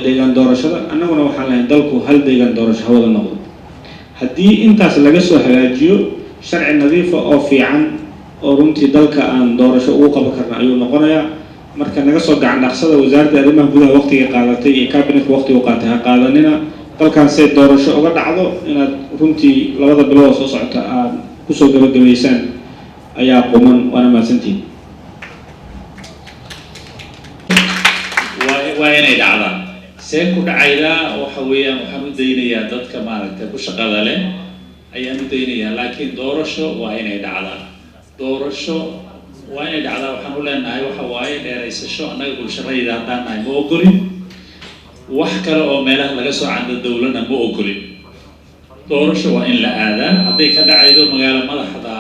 deegaan doorashada. annaguna waxaan lahayn dalku hal deegaan doorasho hawada noqdo. haddii intaas laga soo hagaajiyo, sharci nadiifa oo fiican oo runtii dalka aan doorasho ugu qaban karna ayuu noqonayaa. marka naga soo gacan dhaqsada wasaaradda arrimaha gudaha waqtiga qaadatay iyo cabinetka waqtiga u qaatay ha qaadanina. dalkan say doorasho uga dhacdo inaad runtii 2 bilood soo socota aad kusoo gabagabaysaan ayaa quman. waana mahadsantihiin. waa inay dhacdaan. see ku dhacaydaa waxa weeyaan waxaan u daynayaa dadka maaragtay ku shaqada leh ayaan u daynayaa. laakiin doorasho waa inay dhacdaan. doorasho waa inay dhacdaa. waxaan u leenahay waxa waaye dheeraysasho. annaga bulsharayda haddaan nahay ma ogolin. wax kale oo meelaha laga soo cando dowladna ma ogolin. doorasho waa in la aadaa. hadday ka dhacaydo magaalo madaxda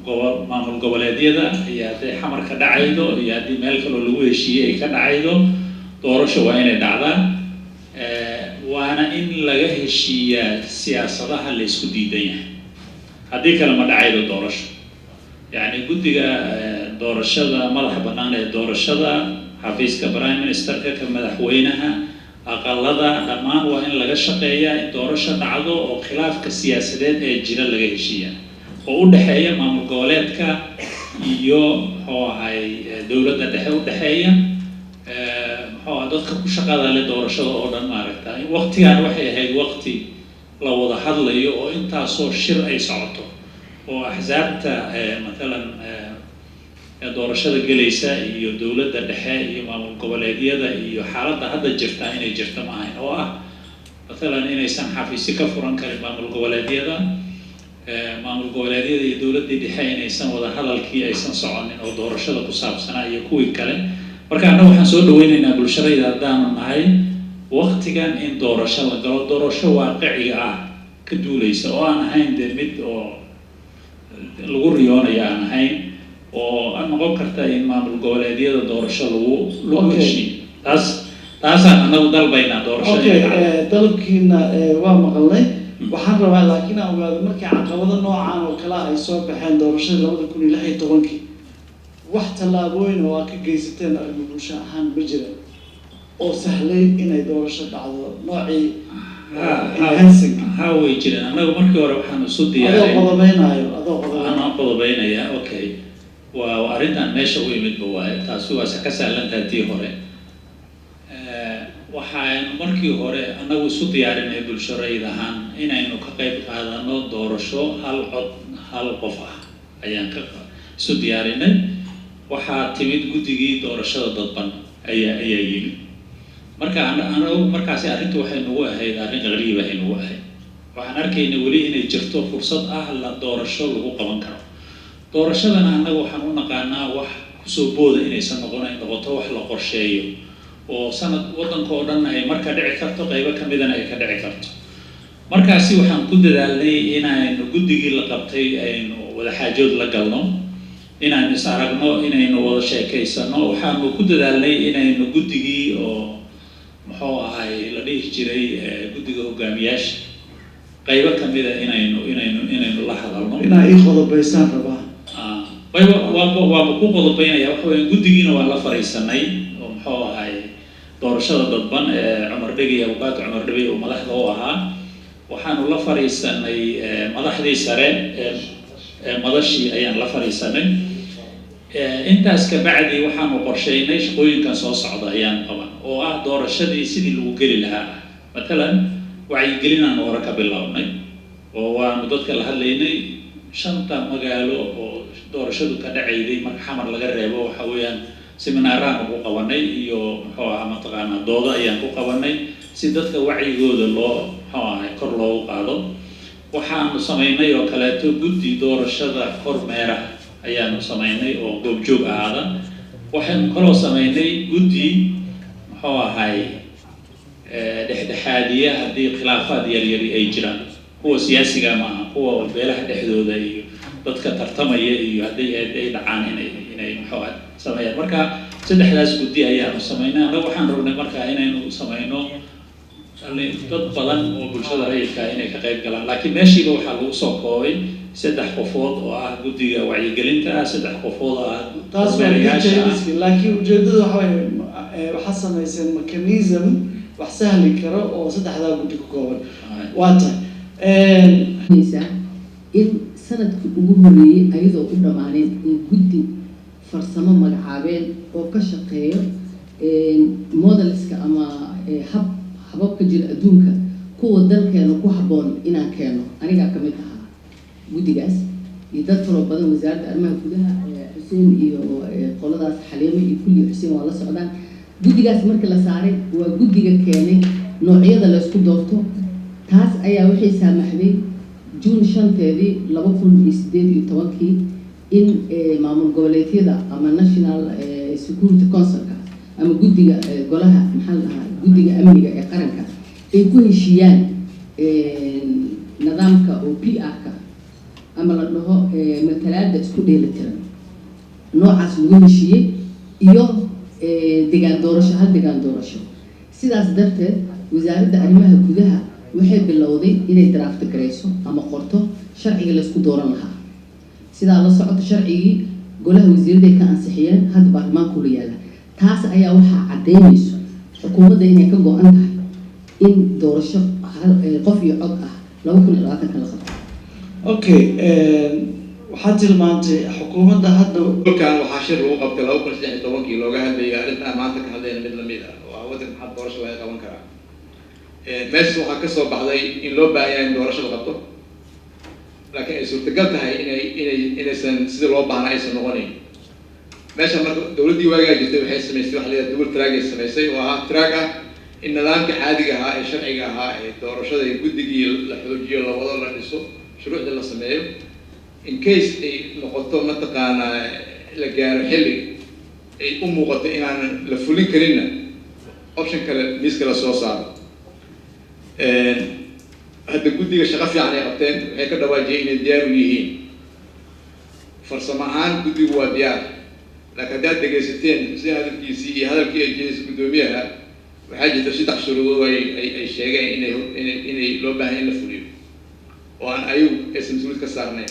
maamul goboleedyada iyo hadday xamar ka dhacaydo iyo haddii meel kaloo lagu heshiiyey ay ka dhacaydo doorasho waa inay dhacdaan waana in laga heshiiyaa siyaasadaha la isku diidan yahay haddii kale ma dhacaydo doorasho yacni guddiga doorashada madaxa bannaan ee doorashada xafiiska prime ministerka ka madaxweynaha aqalada dhammaan waa in laga shaqeeyaa in doorasho dhacdo oo khilaafka siyaasadeed ee jira laga heshiiya oo u dhexeeya maamul goboleedka iyo muxuu ahay dowladda dhexe u dhexeeya muxuu ah dadka ku shaqada leh doorashada oo dhan maaragta waqtigan waxay ahayd waqti la wada hadlayo oo intaasoo shir ay socoto oo axsaabta matalan doorashada gelaysa iyo dowladda dhexe iyo maamul goboleedyada iyo xaaladda hadda jirta inay jirta ma ahayn oo ah matalan inaysan xafiisyo ka furan karin maamul goboleedyada iyo dowladdii dhexe inaysan wada hadalkii aysan soconin oo doorashada ku saabsanaa iyo kuwii kale marka annaga waxaan soo dhaweynaynaa bulshadayda haddaanu nahay waqtigan in doorasho la galo doorasho waaqiciga ah ka duulaysa oo aan ahayn dee mid oo lagu riyoonayo aan ahayn oo noqon karta in maamul goboleedyada doorasho lagu heshiiyo taasaan anagu dalbaynaa doorashada dalabkiina waa maqalnay waxaan rabaa laakiin aan ogaado markii caqabado noocan oo kale ay soo baxeen doorashada 2016 wax tallaabooyin oo aad ka geysateen arrimo bulsho ahaan ma jira oo sahlay inay doorasho dhacdo noocii ha way jireen annagu markii hore waxaan isu diyaarin adoo qodobeynaya okay waa arrintan meesha u yimidba waaye taasi waa ka sahlantahay tii hore waxaan markii hore annagu isu diyaarinay bulshareyd ahaan inaynu ka qayb qaadano doorasho hal cod hal qof ah ayaan isu diyaarinay waxaa timid guddigii doorashada dadban ayaa yimid marka anagu markaasi arrintu waxay nagu ahayd arrin qariib ah nagu ahayd waxaan arkaynay weli inay jirto fursad ah la doorasho lagu qaban karo doorashadana annagu waxaan u naqaanaa wax kusoo booda inaysan noqoto wax la qorsheeyo oo sanad waddanka oo dhan ay marka dhici karto qaybo ka midana ay ka dhici karto markaasi waxaan ku dadaalnay inaynu guddigii la qabtay aynu wada xaajood la galno inaynu is aragno inaynu wada sheekaysano waxaanu ku dadaalnay inaynu guddigii oo muxuu ahay la dhihi jiray guddiga hogaamiyaasha qaybo ka mida inaynu la hadalno inaa ii qodobaysaan rabaa waaba ku qodobeynaya waxa weeye guddigiina waa la fariisanay oo muxuu ahay doorashada dadban ee Cumar Dhigi Abubaakar Cumar Dhigi oo madaxda u ahaa waxaanu la fariisanay madaxdii sare madashii ayaan la fariisanay intaas ka bacdi waxaanu qorsheynay shaqooyinkan soo socda ayaan qaban oo ah doorashadii sidii lagu geli lahaa matalan wacyigelinaan hore ka bilownay oo waanu dadka la hadlaynay shanta magaalo oo doorashadu ka dhacayday marka xamar laga reebo waxa weeyaan seminaaraan ku qabanay iyo muxuu ahaa mataqaanaa doodo ayaan ku qabanay si dadka wacyigooda loo muxuu ahaa kor loogu qaado waxaanu samaynay oo kaleeto guddi doorashada kormeera ayaanu samaynay oo goobjoog ahaada waxaanu kaloo samaynay guddi muxuu ahay dhexdhexaadiya haddii khilaafaad yaryari ay jiraan kuwa siyaasiga maaha kuwa beelaha dhexdooda iyo dadka tartamaya iyo hadday ay dhacaan inay muxuu ahay sameeyaan marka saddexdaas guddi ayaanu samaynay annagu waxaan rabnay marka inaynu samayno dad badan oo bulshada rayidka inay ka qayb galaan laakiin meeshiiba waxaa lagu soo koobay 3 qofood oo ah guddiga wacyigelinta 3 qofood oo ah taas laakiin ujeedadu waxaa samayseen mechanism wax sahli karo oo saddexdaa guddi ku kooban waa tahay in sanadkii ugu horeeyey ayadoo u dhammaaneen in guddi farsamo magacaabeen oo ka shaqeeyo modelska ama hababka jira adduunka kuwa dalkeena ku habboon inaan keeno anigaa ka mid ahaa guddigaas iyo dad faro badan wasaaradda arrimaha gudaha xuseen iyo qoladaas xaliimo iyo kulli xuseen waa la socdaan guddigaas markii la saaray waa guddiga keenay noocyada la isku doorto taas ayaa waxay saamaxday June 5-teedii 2018 in maamul goboleedyada ama National Security Council ama guddiga golaha maxaa la dhahaa guddiga amniga ee qaranka ay ku heshiiyaan nidaamka oo PR-ka ama la dhaho matalaada isku dheelitiran noocaas lagu heshiiyey iyo degaan doorasho hal degaan doorasho sidaas darteed wasaaradda arrimaha gudaha waxay bilowday inay draft garayso ama qorto sharciga la isku dooran lahaa sidaa la socoto sharcigii golaha wasiirada ka ansixiyeen hadda baarlamaanku la yaala taas ayaa waxaa caddeynayso xukuumadda inay ka go-an tahay in doorasho qof iyo cod ah 2020 kala qabto okay waxaad tilmaantay xukuumadda hadda dhulkan waxaa shir lagu qabtay 2016 looga hadlayay arrintan maanta ka hadlayna mid lamid ah oo waddan maxaa doorasho laga qaban karaa meesha waxaa ka soo baxday in loo baahan yahay in doorasho la qabto laakiin ay suurtagal tahay inaysan sida loo baahna aysan noqonayn meesha marka dowladdii waagaa jirtay waxay samaysay waxa la yidhaha dual track ay samaysay oo ah track ah in nidaamka caadiga ahaa ee sharciga ahaa ee doorashada iyo guddigii la xoojiyo la wado la dhiso shuruucda la sameeyo in case ay noqoto mataqaanaa la gaaro xilli ay u muuqato inaan la fulin karinna option kale miiska la soo saaro hadda guddiga shaqo fiican ay qabteen waxay ka dhawaajiyeen inay diyaar u yihiin farsamo ahaan guddigu waa diyaar laakiin haddaad dhegaysateen si hadalkiisii iyo hadalkii ay jeedisay guddoomiyaha waxaa jirta 3 shuruudood ay sheegeen inay loo baahan in la fuliyo oo aan ayagu aysan mas-uuliyad ka saarnayn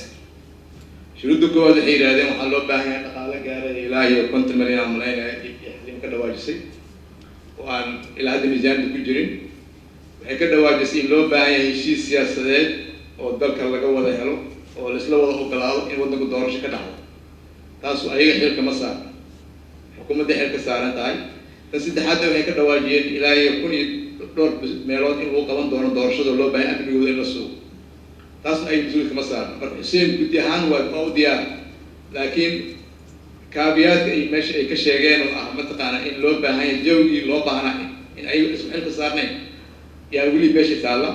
shuruudda koowaad waxay yidhahdeen waxaa loo baahan yahay dhaqaale gaaraya ilaa iyo 50 milyan aan malaynaya xilin ka dhawaajisay oo aan ilaa hadda miisaanida ku jirin waxay ka dhawaajisay in loo baahan yahay heshiis siyaasadeed oo dalka laga wada helo oo laisla wada ogolaado in waddanku doorasho ka dhacdo taasu ayaga xilka ma saarna xukuumadda xil ka saaran tahay tan saddexaadna waxay ka dhawaajiyeen ilaa iyo 1000 meelood in lagu qaban doono doorashada loo baahan amnigooda in la sugo taasna ay mas-uuliyad kama saarna marka xuseen guddi ahaan waa u diyaar laakiin kaabiyaadka ay meesha ay ka sheegeen oo ah mataqaana in loo baahan yahay jawgii loo baahnaa in ay isku xilka saarnayn yaa weli meesha taalla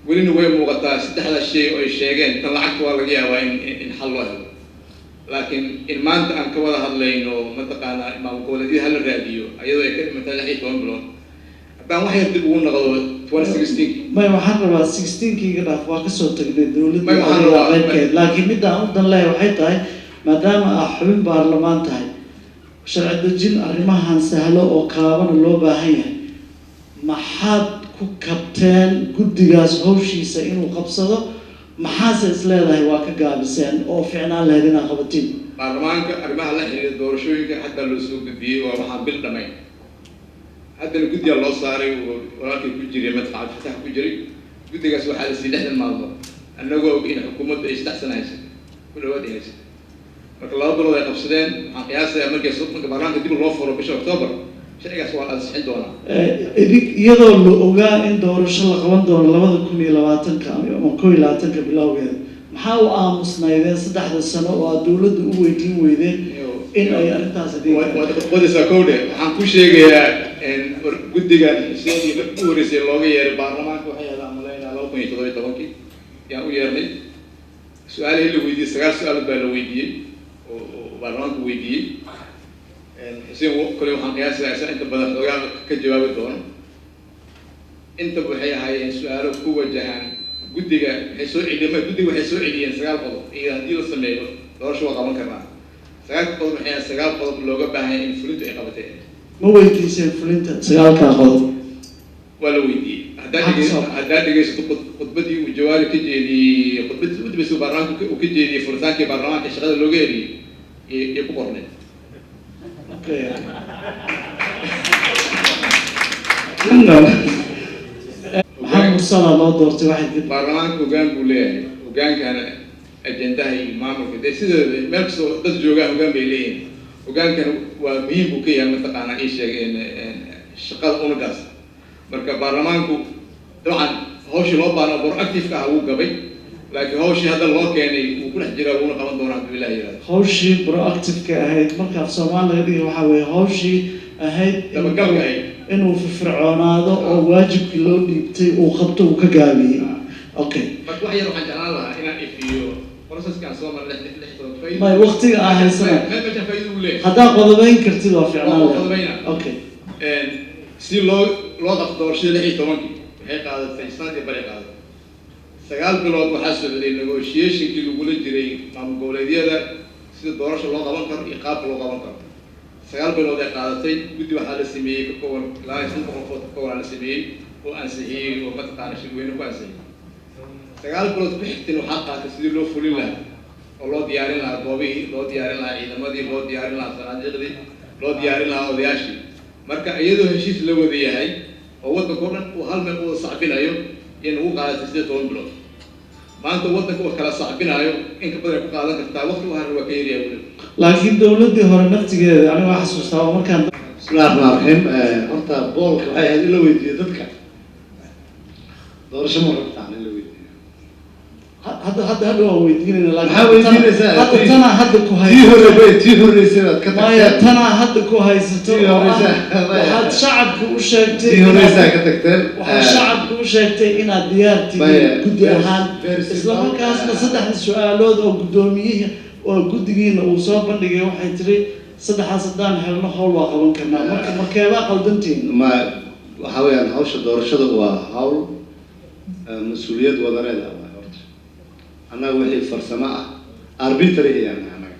welina way muuqataa 3 shay oo ay sheegeen tan lacagta waa laga yaabaa in xal loo helo laakiin in maanta aan ka wada hadlayno mataqaana maamul goboleedyada hala raadiyo ayadoo ay ka dhimatay 16 bilood haddaan wax yar dib ugu noqdo 2016 may waxaan rabaa 16-kiiga dhaaf waa kasoo tagnay dowladda laakiin midaan u dan leeyahay waxay tahay maadaama ah xubin baarlamaan tahay sharci dejin arrimahan sahlo oo kaabana loo baahan yahay maxaad ku kabteen guddigaas hawshiisa inuu qabsado maxaase is leedahay waa ka gaabiseen oo ficnaan lahayd inaa qabatiin baarlamaanka arrimaha la xiriira doorashooyinka xataa loo soo gudbiyey waa waxaan bil dhamayn haddana guddiga loo saaray walaalkay ku jiray madfac fatax ku jiray guddigaas waxaa la sii 6 maalmood annagoo og in xukuumaddu ay 3 sano haysatay ku dhawaad ay haysatay marka 2 bilood ay qabsadeen waxaan qiyaasayaa markay marka baarlamaanka dib loo furo bisha October sharcigaas waa la ansixin doonaa iyadoo la ogaa in doorasho la qaban doono 2020 ama 2020 bilowgeeda maxaa u aamusnaydeen 3 sano oo aad dowladda u weydiin weydeen in ay arrintaas wadisa kowde waxaan ku sheegayaa guddigan sidii markii u horeysay looga yeeray baarlamaanka waxay ahayd malaynaa 2017 yaan u yeernay su-aalihii la weydiiyey 9 su-aalood baa la weydiiyey oo baarlamaanku weydiiyey xuseen kole waxaan qiyaasayaa inta badan xoogaa ka jawaabi doono inta waxay ahaayeen su-aalo ku wajahan guddiga waxay soo celiyeen 9 qodob iyo haddii la sameeyo doorasho waa qaban karnaa 9 qodob waxay 9 qodob looga baahan yahay in fulintu ay qabateen ma weydiiseen fulinta 9 qodob waa la weydiiyey haddaad dhegeysato khudbadii uu jawaari ka jeediyey khudbadii u dambeysay baarlamaanka uu ka jeediyey furitaankii baarlamaanka shaqada looga heliyey iyo ku qorneed maxaa mursala loo doortay waxay baarlamaanka hoggaan buu leeyahay hoggaankana ajendaha iyo maamulka dee sideeda meel kastoo dad joogaan hoggaan bay leeyihiin hoggaankana waa muhiim buu ka yahay mataqaanaa ii sheegeen shaqada unagaas marka baarlamaanku dabcan hawshii loo baano proactive-ka ah wuu gabay laakiin hawshii hadda loo keenay wuu ku dhex jiraa wuuna qaban doonaa hadduu ilaah yiraahdo hawshii proactive-ka ahayd marka af Soomaali laga dhigo waxaa weeye hawshii ahayd dabagalka ahayd inuu firfircoonaado oo waajibkii loo dhiibtay uu qabto uu ka gaabiyey okay marka wax yar waxaan jeclaan lahaa inaan ifiyo processkan soo maray 6 may waqtiga aan haysana meesha faa'iido u leeyahay haddaa qodobayn kartid waa fiicnaan okay si loo qabto doorashada 16 waxay qaadatay sanadii bari qaadatay sagaal bilood waxaa socday negotiationkii lagula jiray maamul goboleedyada sida doorasho loo qaban karo iyo qaabka loo qaban karo sagaal bilood ay qaadatay guddi waxaa la sameeyey ka kooban ilaa 5 qofood ka kooban la sameeyey oo ansixiyey oo mataqaana shirweyne ku ansixiyey sagaal bilood ku xigteen waxaa qaatay sidii loo fulin lahaa oo loo diyaarin lahaa goobihii loo diyaarin lahaa ciidamadii loo diyaarin lahaa sanaadiiqdii loo diyaarin lahaa odayaashii marka iyadoo heshiis la wada yahay oo waddanka oo dhan uu hal meel u wada sacbinayo iyo nagu qaadatay 18 bilood maanta waddanka uu kala sacbinayo in ka badan ku qaadan kartaa waqti u haray waa ka yaryahay weli laakiin dowladdii hore naftigeeda aniga waxaa xasuustaa oo markaan bismillahi rahmaani rahiim horta boolka waxay ahayd in la weydiiyo dadka doorasho ma rabtaan in la weydiiyo hadda waa weydiinayna maxaa weydiinaysaa hadda tanaa hadda ku tii horreysay baad ka maya tagteen tanaa hadda ku haysato tii oo horreysay waxaad shacabka u sheegtay tii horreysay ka tagteen waxaad shacabka u sheegtay inaad diyaar tihiin guddi ahaan isla markaasna saddexda su-aalood oo guddoomiyihii oo guddigiina uu soo bandhigay waxay tiri saddexaas haddaan helno hawl waa qaban karnaa marka markeebaa qaldantiin ma waxa weeyaan hawsha doorashada waa hawl mas-uuliyad wadareed ah waay horta annaga wixii farsamo ah arbitary ayaan annaga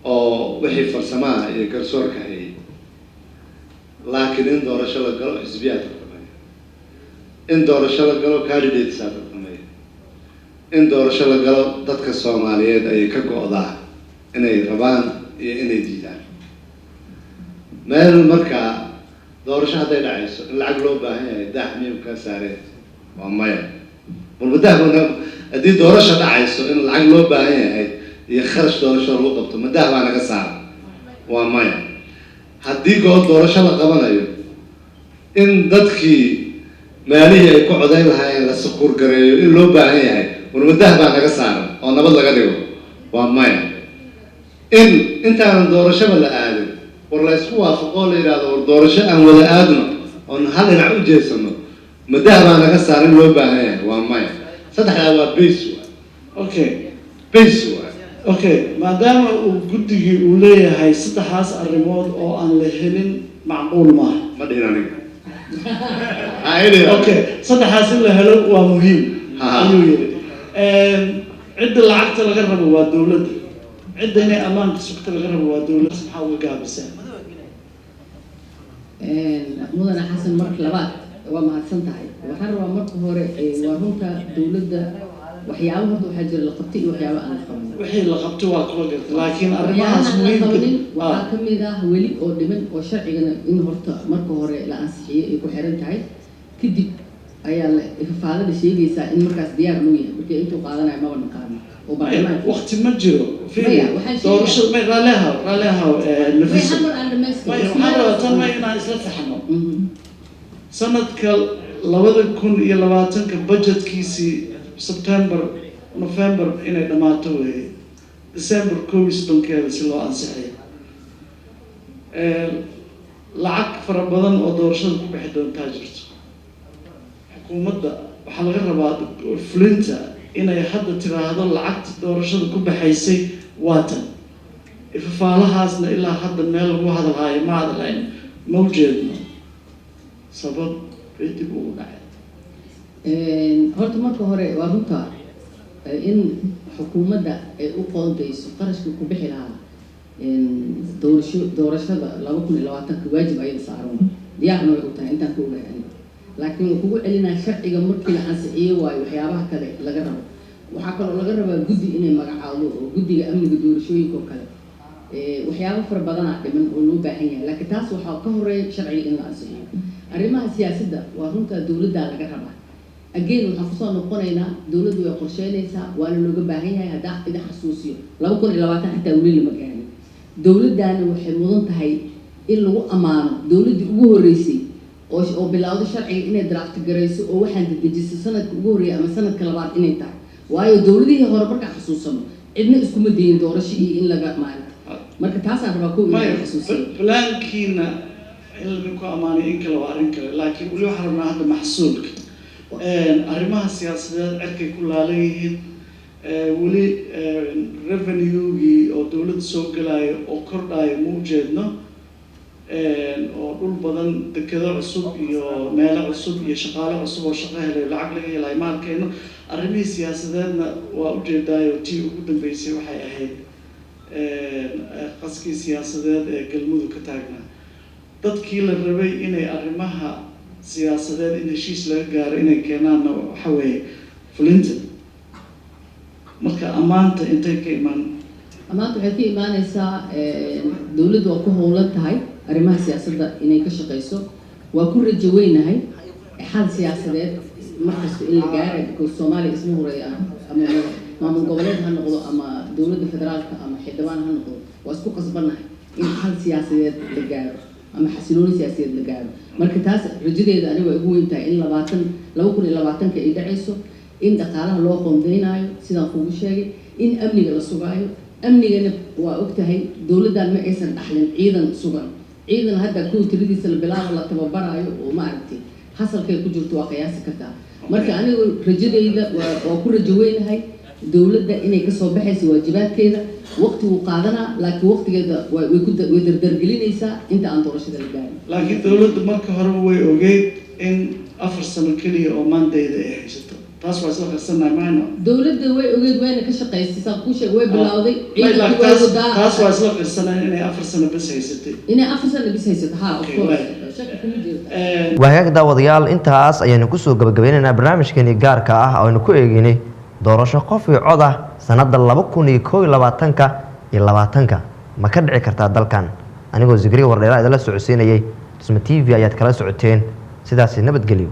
oo wixii farsamo ah iyo garsoorka hayay laakiin in doorasho la galo xisbiyaa tartamaya in doorasho la galo candidatesaa tartamaya in doorasho la galo dadka Soomaaliyeed ay ka go'daa inay rabaan iyo inay diidaan meel markaa doorasho hadday dhacayso in lacag loo baahan yahay daah miyuu ka saareen waa maya balmadaahbana haddii doorasho dhacayso in lacag loo baahan yahay iyo kharash doorasho lagu qabto madaah baa naga saara waa maya haddii goob doorasho la qabanayo in dadkii maalihii ay ku codayn lahaayeen la sukuur gareeyo in loo baahan yahay warmadaah baa naga saaran oo nabad laga dhigo waa maya in intaanan doorashaba la aadin war la isku waafaqoo la yidhaahdo war doorasho aan wada aadno oon hal dhinac u jeesano madaah baa naga saaran in loo baahan yahay waa maya saddexdaa waa base waay okay base waay okay maadaama uu guddigii uu leeyahay saddexaas arrimood oo aan la helin macquul maaha ma dhihin aniga okay saddexaas in la helo waa muhiim ayuu yidhi cidda lacagta laga rabo waa dowladda cidda inay ammaanka sugta laga rabo waa dowladda maxaa uga gaabiseen mudane xasan marka labaad waa mahadsan tahay waxaan rabaa marka hore waa runta dowladda waxyaabo horta waxaa jira la qabtay iyo waxyaabo aan la qabanin wixii la qabtay waa kula gartay laakiin arrimahaas muhiimka waxaa ka mid ah weli oo dhiman oo sharcigana in horta marka hore la ansixiyey ay ku xiran tahay kadib ayaa la ifaalada sheegaysaa in markaas diyaar loo yahay markii intuu qaadanayo maba naqaano oo baarlamaanka waqti ma jiro doorasho may raalehaw nafiso waxaan rabaa tan ma inaan isla faxno sanadka 2020 budgetkiisii September November inay dhamaato weeye December 11 si loo ansixiyo lacag fara badan oo doorashada ku bixi doontaa jirto xukuumadda waxaa laga rabaa fulinta inay hadda tiraahdo lacagta doorashada ku baxaysay waatan ifafaalahaasna ilaa hadda meel lagu hadalhaayo ma hadlayn ma ujeedno sabab bay dib ugu dhacay horta marka hore waa runta in xukuumadda ay u qoondayso qarashka ku bixi lahaa doorashada 2020 waajib ayay saaran diyaarna way u tahay intaan ku ogahay laakiin wuxuu kugu celinaa sharciga markii la ansixiyo waayo waxyaabaha kale laga rabo waxaa kaloo laga rabaa guddi inay magacaado oo guddiga amniga doorashooyinka oo kale waxyaabo fara badanaa dhiman oo loo baahan yahay laakiin taas waxaa ka horeeya sharciga in la ansixiyo arrimaha siyaasadda waa runta dowladda laga rabaa again waxaan kusoo noqonaynaa dowladdu way qorsheynaysaa waana looga baahan yahay haddaa idin xasuusiyo 2020 xataa weli lama gaarin dowladdaana waxay mudan tahay in lagu ammaano dowladdii ugu horreysay oo bilowdo sharciga inay draft garayso oo waxaan dedejiso sanadka ugu horreeya ama sanadka labaad inay tahay waayo dowladihii hore markaan xasuusano cidna iskuma dayin doorasho iyo in laga maalinta marka taasaan rabaa kow inaan xasuusiyo balaankiina in lagu amaanay in kale waa arrin kale laakiin weli waxaan rabnaa hadda maxsuulka arrimaha siyaasadeed cirkay ku laalan yihiin weli revenue-gii oo dowladda soo galayo oo kordhayo ma ujeedno oo dhul badan dekedo cusub iyo meelo cusub iyo shaqaale cusub oo shaqo helay lacag laga helay maalkeena arrimihii siyaasadeedna waa ujeedaayo tii ugu dambeysay waxay ahayd qaskii siyaasadeed ee galmudug ka taagnaa dadkii la rabay inay arrimaha siyaasadeed in heshiis laga gaaro inay keenaanna waxa weeye fulinta marka ammaanta intay ka imaan amaanta waxay ka imaanaysaa dawladdu waa ku howlan tahay arrimaha siyaasadda inay ka shaqeyso waa ku rajo weynahay xal siyaasadeed markasta in la gaaro because Soomaaliya isma horeeyaan ama maamul goboleed ha noqdo ama dawladda federaalka ama xildhibaan ha noqdo waa isku qasbanahay in xal siyaasadeed la gaaro ama xasilooni siyaasadeed la gaaro marka taas rajadeeda aniga way ugu weyn tahay in 2020 ay dhacayso in dhaqaalaha loo qoondeynayo sidaan kugu sheegay in amniga la sugaayo amnigana waa ogtahay dawladdan ma aysan dhaxlin ciidan sugan ciidan hadda kuwa tiradiisa la bilaabo la tababarayo oo ma aragtay hasalkay ku jirto waa qiyaasi kartaa marka anigu rajadeyda waa ku rajo weynahay dawladda inay kasoo baxayso waajibaadkeeda waqti uu qaadanaa laakiin waqtigeeda way dardargelinaysaa inta aan doorashada la gaarin laakiin dawladda marka horeba way ogeyd in 4 sano keliya oo maandayda ay haysato taas waa isla qarsanay maayno dawladda way ogeyd wayna ka shaqaysay saa ku sheeg way bilowday taas waa isla qarsanay inay 4 sano bas haysatay inay 4 sano bas haysato ha of course wahagaag daawadayaal intaas ayaynu kusoo gabagabeynaynaa barnaamijkeeni gaarka ah oo aynu ku eeginay doorasho qof iyo cod ah sanada 2021 ma ka dhici kartaa dalkan anigoo Zikriya Wardheera idin la socodsiinayay Tusma TV ayaad kala socoteen sidaas nabadgelyo